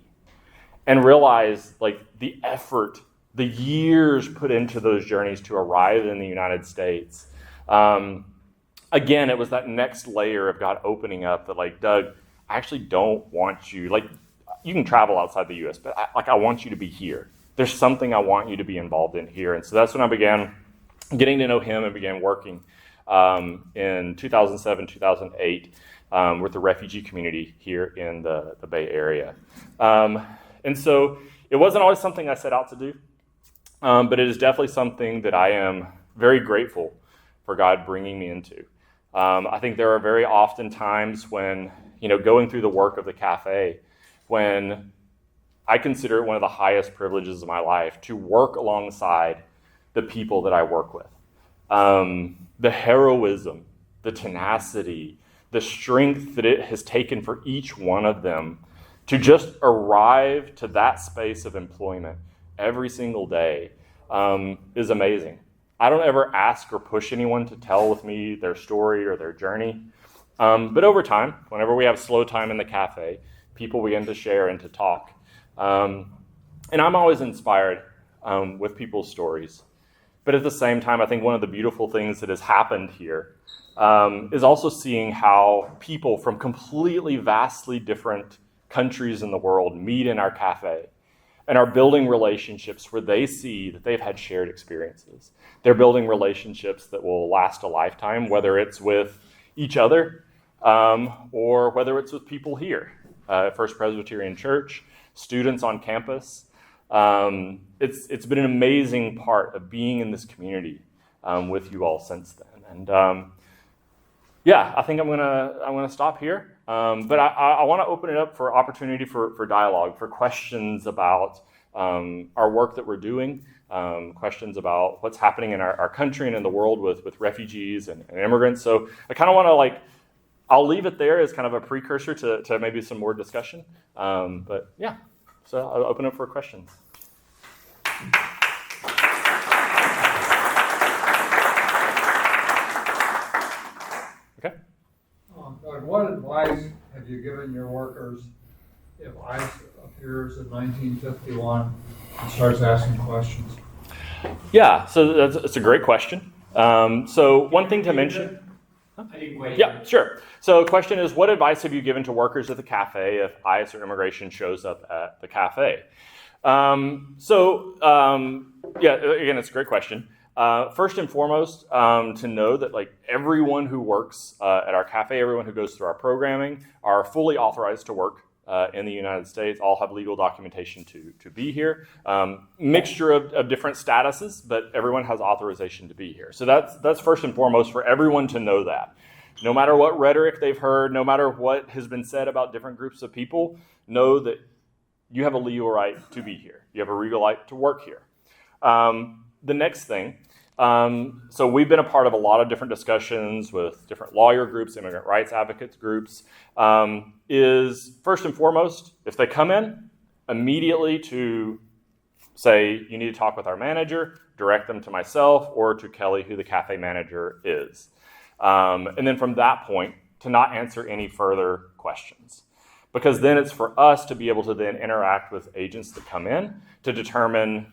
And realize like the effort, the years put into those journeys to arrive in the United States. Again, it was that next layer of God opening up that like, Doug, I actually don't want you, like you can travel outside the U.S., but I want you to be here. There's something I want you to be involved in here. And so that's when I began getting to know him and began working in 2007, 2008 with the refugee community here in the Bay Area. And so it wasn't always something I set out to do, but it is definitely something that I am very grateful for God bringing me into. I think there are very often times when, going through the work of the cafe, when I consider it one of the highest privileges of my life to work alongside the people that I work with. The heroism, the tenacity, the strength that it has taken for each one of them to just arrive to that space of employment every single day is amazing. I don't ever ask or push anyone to tell with me their story or their journey. But over time, whenever we have slow time in the cafe, people begin to share and to talk. And I'm always inspired with people's stories. But at the same time, I think one of the beautiful things that has happened here is also seeing how people from completely vastly different countries in the world meet in our cafe and are building relationships where they see that they've had shared experiences. They're building relationships that will last a lifetime, whether it's with each other or whether it's with people here at First Presbyterian Church, students on campus. It's been an amazing part of being in this community with you all since then. And I think I'm gonna stop here. But I want to open it up for opportunity for dialogue, for questions about our work that we're doing, questions about what's happening in our country and in the world with refugees and immigrants. So I kind of want to I'll leave it there as kind of a precursor to maybe some more discussion. So I'll open up for questions. Doug, what advice have you given your workers if ICE appears in 1951 and starts asking questions? Yeah, so that's a great question. So one thing to mention. Yeah, sure. So the question is, what advice have you given to workers at the cafe if ICE or immigration shows up at the cafe? Again, it's a great question. First and foremost, to know that like everyone who works at our cafe, everyone who goes through our programming are fully authorized to work in the United States, all have legal documentation to be here. Mixture of different statuses, but everyone has authorization to be here. So that's first and foremost for everyone to know that. No matter what rhetoric they've heard, no matter what has been said about different groups of people, know that you have a legal right to be here. You have a legal right to work here. The next thing, so we've been a part of a lot of different discussions with different lawyer groups, immigrant rights advocates groups, is first and foremost, if they come in, immediately to say, you need to talk with our manager, direct them to myself or to Kelly, who the cafe manager is. And then from that point, to not answer any further questions. Because then it's for us to be able to then interact with agents that come in to determine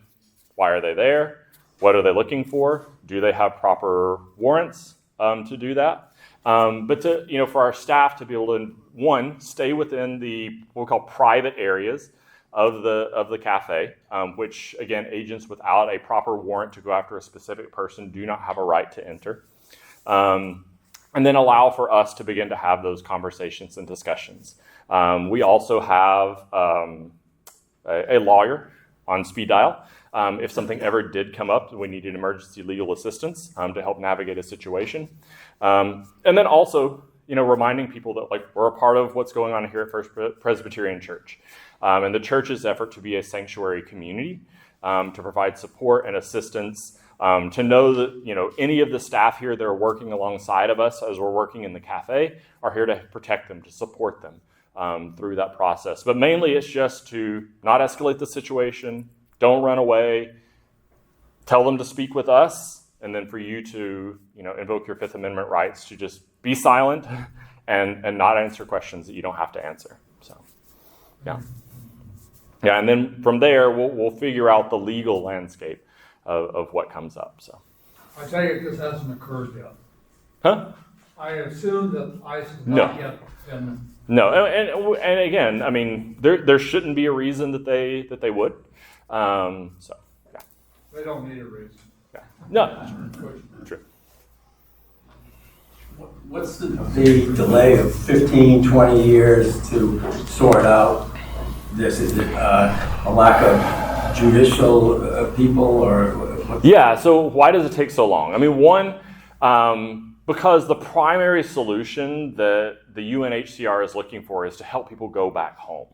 why are they there, what are they looking for, do they have proper warrants to do that. But to, for our staff to be able to, one, stay within the what we call private areas of the cafe, which again, agents without a proper warrant to go after a specific person do not have a right to enter. And then allow for us to begin to have those conversations and discussions. We also have a lawyer on speed dial. If something ever did come up and we needed emergency legal assistance to help navigate a situation. And then also, reminding people that like we're a part of what's going on here at First Presbyterian Church. And the church's effort to be a sanctuary community, to provide support and assistance, to know that, any of the staff here that are working alongside of us as we're working in the cafe are here to protect them, to support them through that process. But mainly it's just to not escalate the situation, don't run away, tell them to speak with us, and then for you to, invoke your Fifth Amendment rights to just be silent and not answer questions that you don't have to answer. So, yeah. Yeah, and then from there, we'll figure out the legal landscape of what comes up. So, I tell you, this hasn't occurred yet. Huh? I assume that ICE has not yet been. No, and again, I mean, there shouldn't be a reason that they would. So, yeah. They don't need a reason. Yeah. No, true. What's the delay of 15, 20 years to sort out this? Is it a lack of judicial people or? Yeah, so why does it take so long? I mean, one, because the primary solution that the UNHCR is looking for is to help people go back home.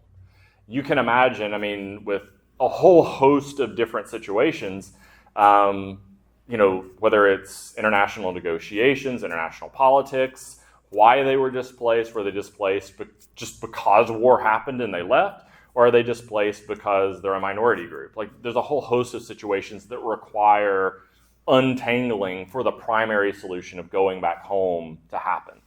You can imagine, I mean, with a whole host of different situations, whether it's international negotiations, international politics, why they were displaced, were they displaced just because war happened and they left, or are they displaced because they're a minority group? Like, there's a whole host of situations that require untangling for the primary solution of going back home to happen.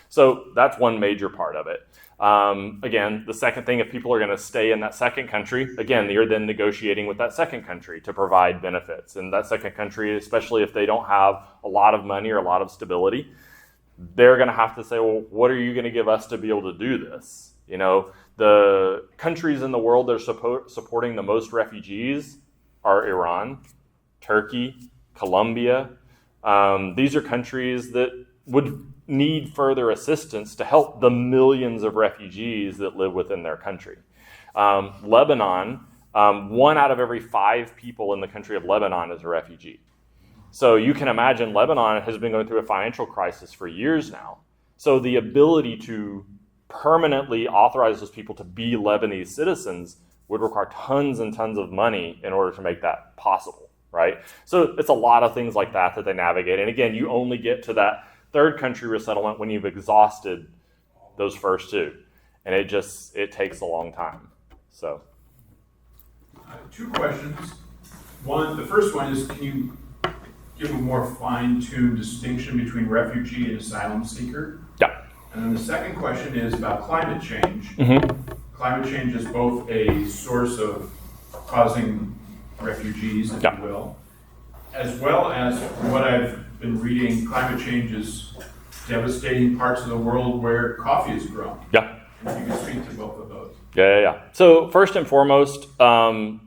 So that's one major part of it. Again, the second thing, if people are going to stay in that second country, again, you're then negotiating with that second country to provide benefits. And that second country, especially if they don't have a lot of money or a lot of stability, they're going to have to say, well, what are you going to give us to be able to do this? The countries in the world that are supporting the most refugees are Iran, Turkey, Colombia. These are countries that would need further assistance to help the millions of refugees that live within their country. Lebanon, 1 out of every 5 people in the country of Lebanon is a refugee. So you can imagine Lebanon has been going through a financial crisis for years now. So the ability to permanently authorize those people to be Lebanese citizens would require tons and tons of money in order to make that possible, right? So it's a lot of things like that they navigate. And again, you only get to that third country resettlement when you've exhausted those first 2. And it takes a long time. So 2 questions. The first one is, can you give a more fine-tuned distinction between refugee and asylum seeker? yeah. And then the second question is about climate change. Mm-hmm. Climate change is both a source of causing refugees, if Yeah. you will, as well as what I've been reading, climate change is devastating parts of the world where coffee is grown. Yeah. If you could speak to both of those. Yeah. So first and foremost, the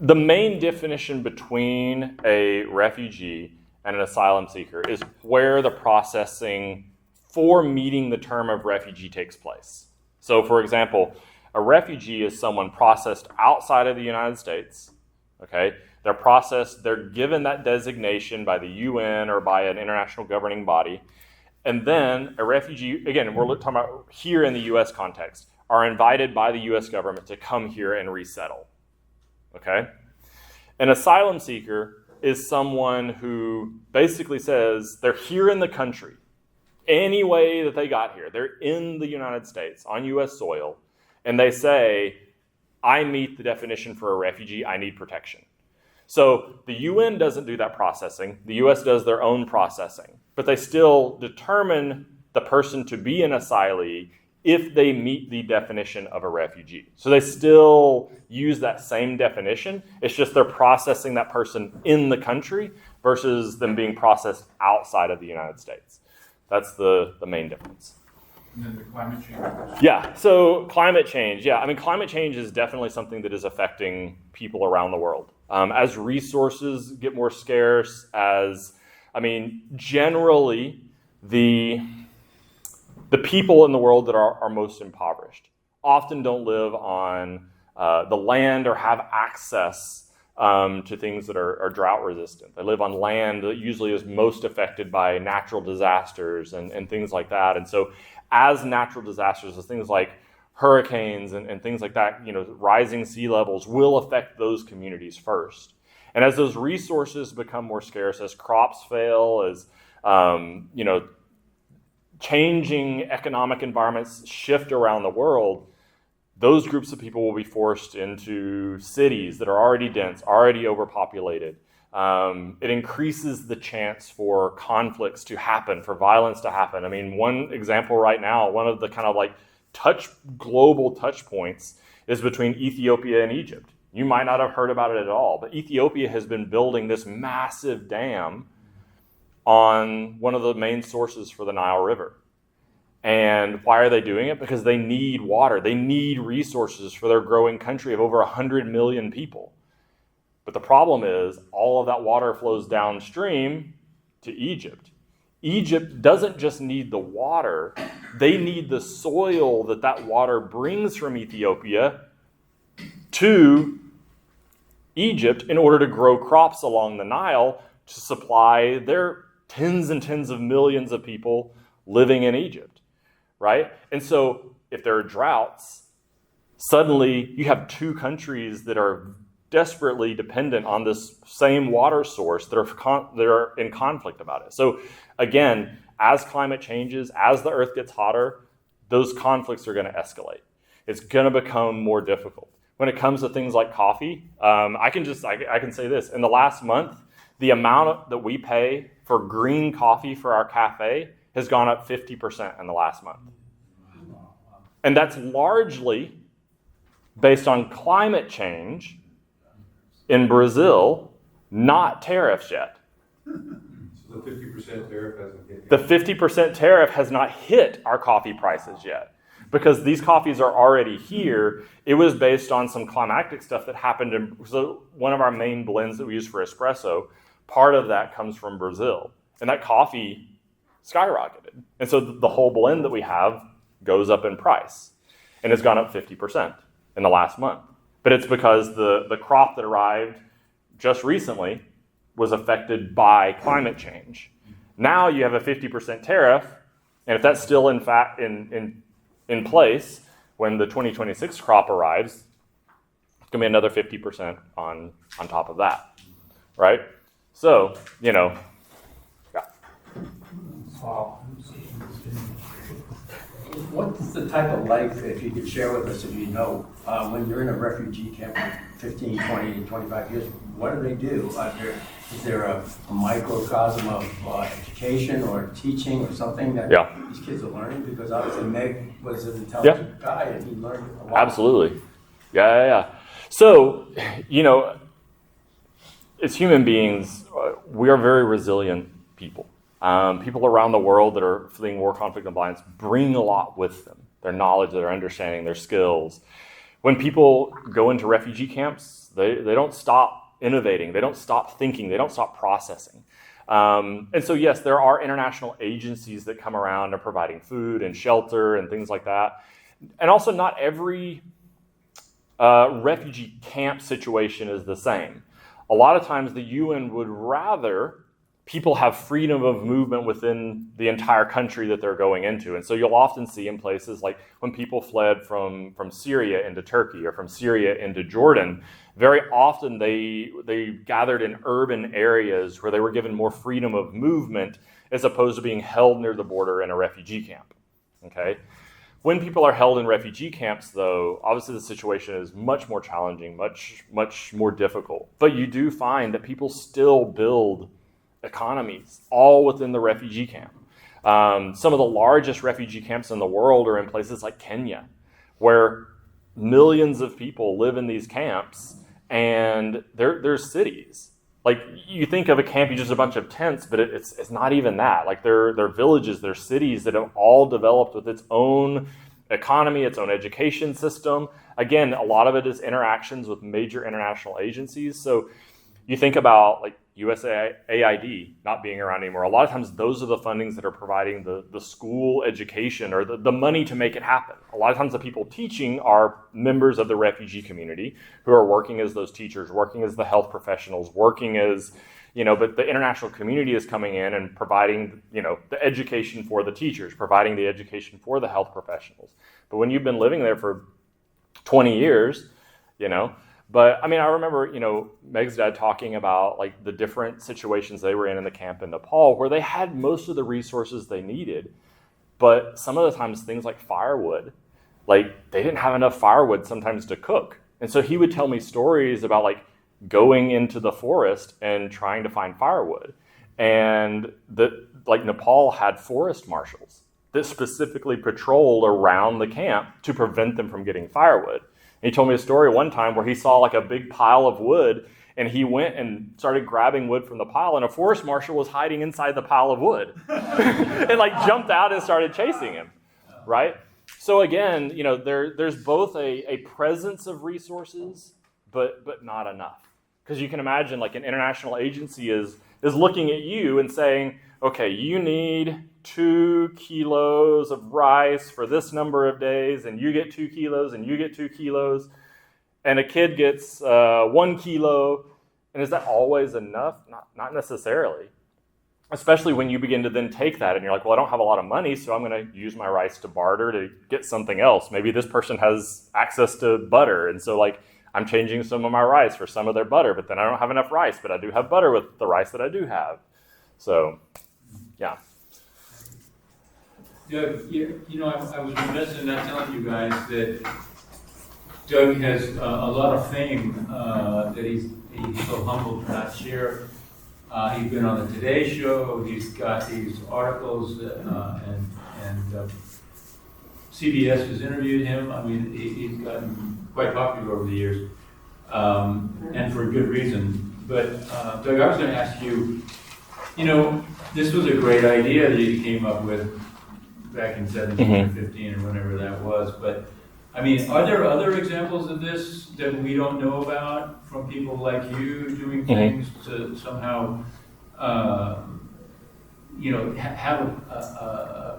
main definition between a refugee and an asylum seeker is where the processing for meeting the term of refugee takes place. So for example, a refugee is someone processed outside of the United States, okay? They're processed, they're given that designation by the UN or by an international governing body. And then a refugee, again, we're talking about here in the US context, are invited by the US government to come here and resettle, okay? An asylum seeker is someone who basically says they're here in the country, any way that they got here. They're in the United States, on US soil, and they say, I meet the definition for a refugee, I need protection. So the UN doesn't do that processing. The US does their own processing, but they still determine the person to be an asylee if they meet the definition of a refugee. So they still use that same definition. It's just they're processing that person in the country versus them being processed outside of the United States. That's the main difference. And then the climate change question. Yeah, so climate change. Yeah, I mean, climate change is definitely something that is affecting people around the world. As resources get more scarce, generally, the people in the world that are most impoverished often don't live on the land or have access to things that are drought resistant. They live on land that usually is most affected by natural disasters and things like that. And so as natural disasters, as things like hurricanes and things like that, rising sea levels will affect those communities first. And as those resources become more scarce, as crops fail, as changing economic environments shift around the world, those groups of people will be forced into cities that are already dense, already overpopulated. It increases the chance for conflicts to happen, for violence to happen. I mean, one example right now, one of the kind of like global touch points is between Ethiopia and Egypt. You might not have heard about it at all, but Ethiopia has been building this massive dam on one of the main sources for the Nile River. And why are they doing it? Because they need water. They need resources for their growing country of over 100 million people. But the problem is all of that water flows downstream to Egypt. Egypt doesn't just need the water. They need the soil that water brings from Ethiopia to Egypt in order to grow crops along the Nile to supply their tens and tens of millions of people living in Egypt, right? And so if there are droughts, suddenly you have two countries that are desperately dependent on this same water source that are in conflict about it. So again, as climate changes, as the earth gets hotter, those conflicts are going to escalate. It's going to become more difficult. When it comes to things like coffee, I can say this. In the last month, the amount that we pay for green coffee for our cafe has gone up 50% in the last month. And that's largely based on climate change in Brazil, not tariffs yet. So the 50% tariff hasn't hit. The 50% tariff has not hit our coffee prices yet. Because these coffees are already here, it was based on some climactic stuff that happened so one of our main blends that we use for espresso, part of that comes from Brazil. And that coffee skyrocketed. And so the whole blend that we have goes up in price. And it's gone up 50% in the last month. But it's because the crop that arrived just recently was affected by climate change. Now you have a 50% tariff, and if that's still in place when the 2026 crop arrives, it's going to be another 50% on top of that, right? So, yeah. Wow. What's the type of life, if you could share with us, if you know, when you're in a refugee camp for 15, 20, 25 years, what do they do? Is there a microcosm of education or teaching or something that Yeah. these kids are learning? Because obviously Meg was an intelligent guy and he learned a lot. Absolutely. Yeah. So, as human beings, we are very resilient people. People around the world that are fleeing war, conflict, and violence bring a lot with them. Their knowledge, their understanding, their skills. When people go into refugee camps, they don't stop innovating. They don't stop thinking. They don't stop processing. And so, yes, there are international agencies that come around and providing food and shelter and things like that. And also, not every refugee camp situation is the same. A lot of times the UN would rather people have freedom of movement within the entire country that they're going into. And so you'll often see in places like when people fled from Syria into Turkey or from Syria into Jordan, very often they gathered in urban areas where they were given more freedom of movement as opposed to being held near the border in a refugee camp. Okay? When people are held in refugee camps, though, obviously the situation is much more challenging, much more difficult. But you do find that people still build economies all within the refugee camp. Some of the largest refugee camps in the world are in places like Kenya, where millions of people live in these camps, and they're cities. Like, you think of a camp, you just a bunch of tents, but it's not even that. Like, they're villages, they're cities that have all developed with its own economy, its own education system. Again, a lot of it is interactions with major international agencies. So you think about like USAID not being around anymore. A lot of times those are the fundings that are providing the school education or the money to make it happen. A lot of times the people teaching are members of the refugee community who are working as those teachers, working as the health professionals, working as, but the international community is coming in and providing, the education for the teachers, providing the education for the health professionals. But when you've been living there for 20 years, But I remember, Meg's dad talking about like the different situations they were in the camp in Nepal where they had most of the resources they needed. But some of the times things like firewood, like they didn't have enough firewood sometimes to cook. And so he would tell me stories about like going into the forest and trying to find firewood. And like Nepal had forest marshals that specifically patrolled around the camp to prevent them from getting firewood. He told me a story one time where he saw like a big pile of wood and he went and started grabbing wood from the pile and a forest marshal was hiding inside the pile of wood and like jumped out and started chasing him, right? So again, there's both a presence of resources, but not enough. Because you can imagine like an international agency is looking at you and saying, okay, you need 2 kilos of rice for this number of days, and you get 2 kilos, and you get 2 kilos, and a kid gets 1 kilo. And is that always enough? Not necessarily. Especially when you begin to then take that, and you're like, well, I don't have a lot of money, so I'm going to use my rice to barter to get something else. Maybe this person has access to butter, and so like I'm changing some of my rice for some of their butter, but then I don't have enough rice, but I do have butter with the rice that I do have. So, yeah. Doug, I was remiss in not telling you guys that Doug has a lot of fame that he's so humble to not share. He's been on the Today Show. He's got these articles, and CBS has interviewed him. He's gotten quite popular over the years, and for good reason. But Doug, I was going to ask you, this was a great idea that you came up with back in 17 or 15 or whenever that was. But are there other examples of this that we don't know about from people like you doing things to somehow, have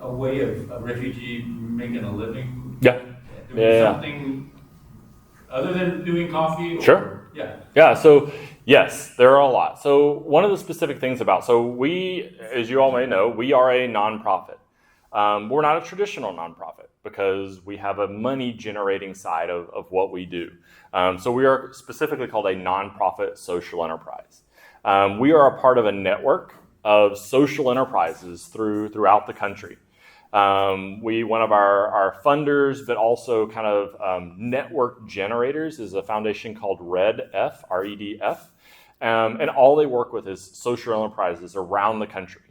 a way of a refugee making a living? Yeah. Doing something other than doing coffee? Sure. Yeah. So yes, there are a lot. So one of the specific things we, as you all may know, we are a nonprofit. We're not a traditional nonprofit because we have a money generating side of what we do. So we are specifically called a nonprofit social enterprise. We are a part of a network of social enterprises throughout the country. One of our funders, but also kind of network generators, is a foundation called REDF, R-E-D-F. And all they work with is social enterprises around the country.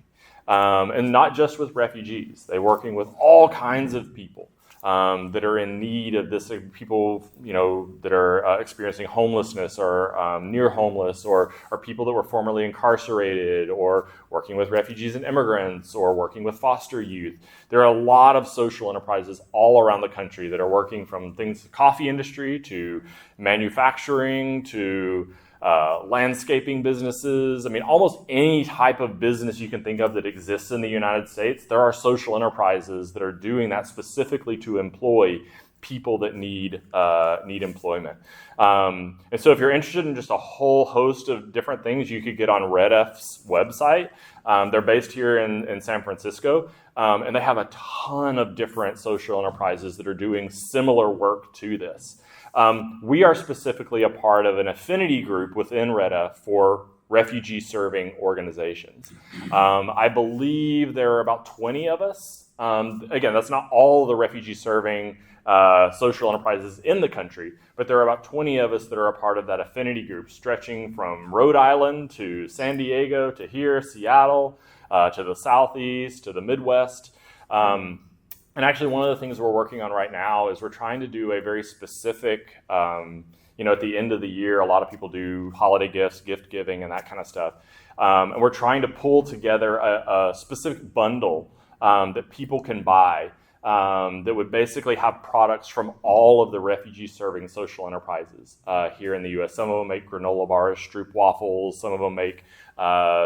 And not just with refugees. They're working with all kinds of people that are in need of this, people, that are experiencing homelessness or near homeless, or people that were formerly incarcerated, or working with refugees and immigrants, or working with foster youth. There are a lot of social enterprises all around the country that are working from things, the coffee industry to manufacturing to landscaping businesses. I mean, almost any type of business you can think of that exists in the United States, there are social enterprises that are doing that specifically to employ people that need employment. And so if you're interested in just a whole host of different things, you could get on RedF's website. They're based here in San Francisco, and they have a ton of different social enterprises that are doing similar work to this. We are specifically a part of an affinity group within REDA for refugee-serving organizations. I believe there are about 20 of us. Again, that's not all the refugee-serving social enterprises in the country, but there are about 20 of us that are a part of that affinity group, stretching from Rhode Island to San Diego to here, Seattle, to the Southeast, to the Midwest. And actually, one of the things we're working on right now is we're trying to do a very specific, at the end of the year, a lot of people do holiday gifts, gift giving, and that kind of stuff. And we're trying to pull together a specific bundle that people can buy that would basically have products from all of the refugee-serving social enterprises here in the U.S. Some of them make granola bars, Stroop waffles. Some of them make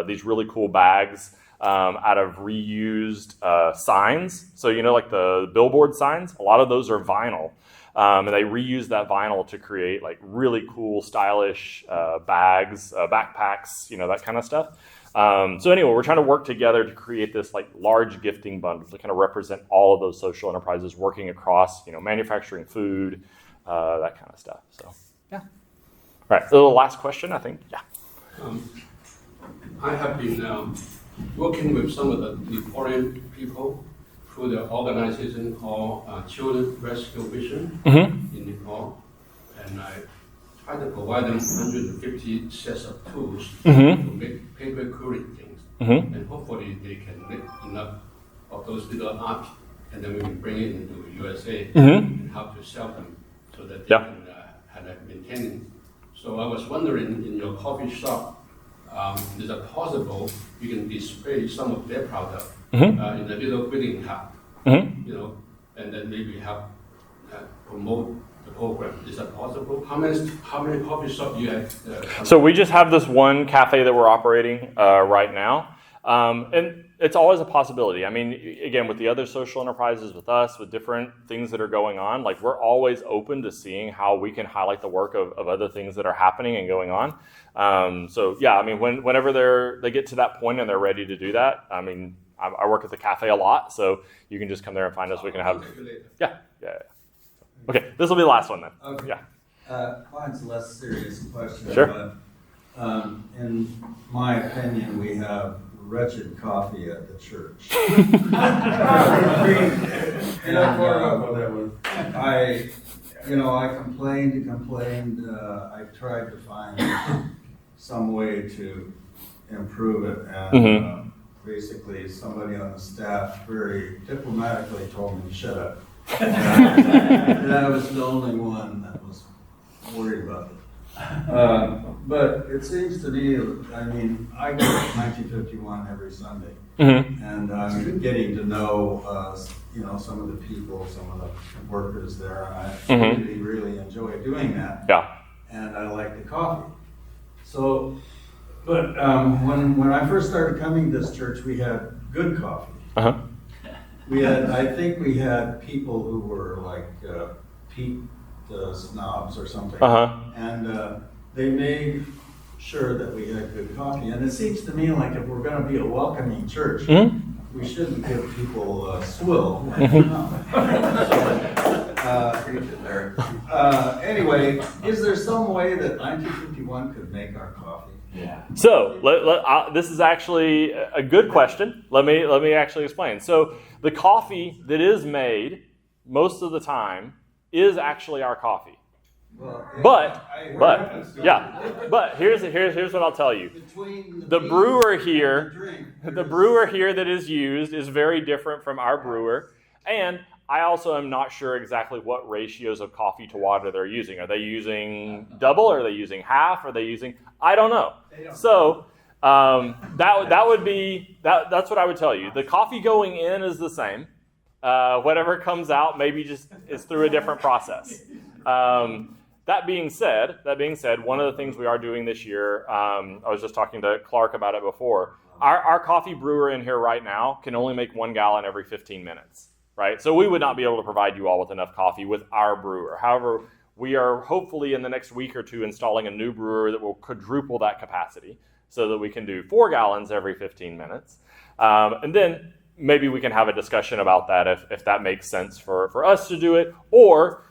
these really cool bags out of reused signs. So, like the billboard signs, a lot of those are vinyl. And they reuse that vinyl to create like really cool, stylish bags, backpacks, that kind of stuff. So anyway, we're trying to work together to create this like large gifting bundle to kind of represent all of those social enterprises working across, manufacturing food, that kind of stuff. So, yeah. All right, so the last question, I think, yeah. I have been working with some of the Nepalian people through the organization called Children Rescue Vision in Nepal, and I try to provide them 150 sets of tools to make paper quilting things, and hopefully they can make enough of those little art, and then we can bring it into USA and help to sell them so that they can have a maintenance. So I was wondering, in your coffee shop, is it possible you can display some of their product in a little greeting card, and then maybe help promote the program? Is that possible? How many coffee shops you have? So we just have this one cafe that we're operating right now. And it's always a possibility. I mean, again, with the other social enterprises, with us, with different things that are going on, like we're always open to seeing how we can highlight the work of other things that are happening and going on. So yeah, I mean, whenever they get to that point and they're ready to do that, I mean, I work at the cafe a lot, so you can just come there and find us. We can have, yeah. Okay, this will be the last one then. Okay. Yeah. Mine's a less serious question. Sure. But in my opinion, we have wretched coffee at the church. I complained. I tried to find some way to improve it, and basically somebody on the staff very diplomatically told me to shut up. And I was the only one that was worried about it. But it seems to me, I mean, I go to 1951 every Sunday, and I'm getting to know, some of the people, some of the workers there, and I really enjoy doing that. Yeah. And I like the coffee. So, but when I first started coming to this church, we had good coffee. I think we had people who were like peat snobs or something, and they made sure that we had good coffee. And it seems to me like if we're going to be a welcoming church, we shouldn't give people swill. Anyway, is there some way that 1951 could make our coffee? Yeah. So this is actually a good question. Let me actually explain. So the coffee that is made most of the time is actually our coffee. But here's what I'll tell you. Between The bean brewer and here, drink, the brewer here that is used is very different from our brewer, and I also am not sure exactly what ratios of coffee to water they're using. Are they using double? Are they using half? Are they using? I don't know. So that would be that's what I would tell you. The coffee going in is the same. Whatever comes out maybe just is through a different process. That being said, one of the things we are doing this year, I was just talking to Clark about it before. Our coffee brewer in here right now can only make 1 gallon every 15 minutes, right? So we would not be able to provide you all with enough coffee with our brewer. However, we are hopefully in the next week or two installing a new brewer that will quadruple that capacity so that we can do 4 gallons every 15 minutes. And then maybe we can have a discussion about that if that makes sense for us to do it, or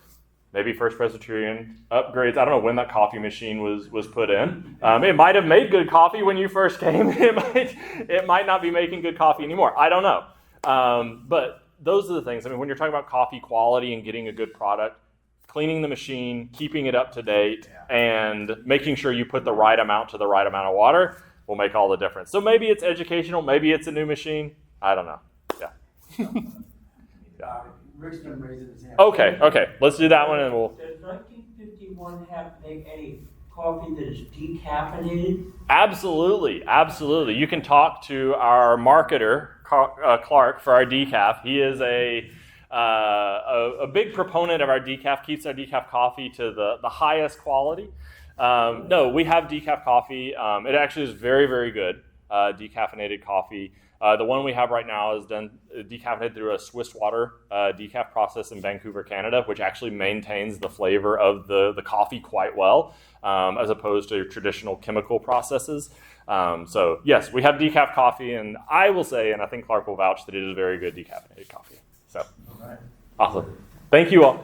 maybe First Presbyterian upgrades. I don't know when that coffee machine was put in. It might have made good coffee when you first came. It might not be making good coffee anymore. I don't know. But those are the things. I mean, when you're talking about coffee quality and getting a good product, cleaning the machine, keeping it up to date, and making sure you put the right amount to the right amount of water will make all the difference. So maybe it's educational. Maybe it's a new machine. I don't know. Yeah. Rick's been raising his hand. Okay. Let's do that one, and we'll. Does 1951 make any coffee that is decaffeinated? Absolutely. You can talk to our marketer, Clark, for our decaf. He is a big proponent of our decaf, keeps our decaf coffee to the highest quality. No, we have decaf coffee. It actually is very, very good, decaffeinated coffee. The one we have right now is done decaffeinated through a Swiss water decaf process in Vancouver, Canada, which actually maintains the flavor of the coffee quite well, as opposed to traditional chemical processes. So yes, we have decaf coffee, and I will say, and I think Clark will vouch, that it is very good decaffeinated coffee. So, awesome. Thank you all.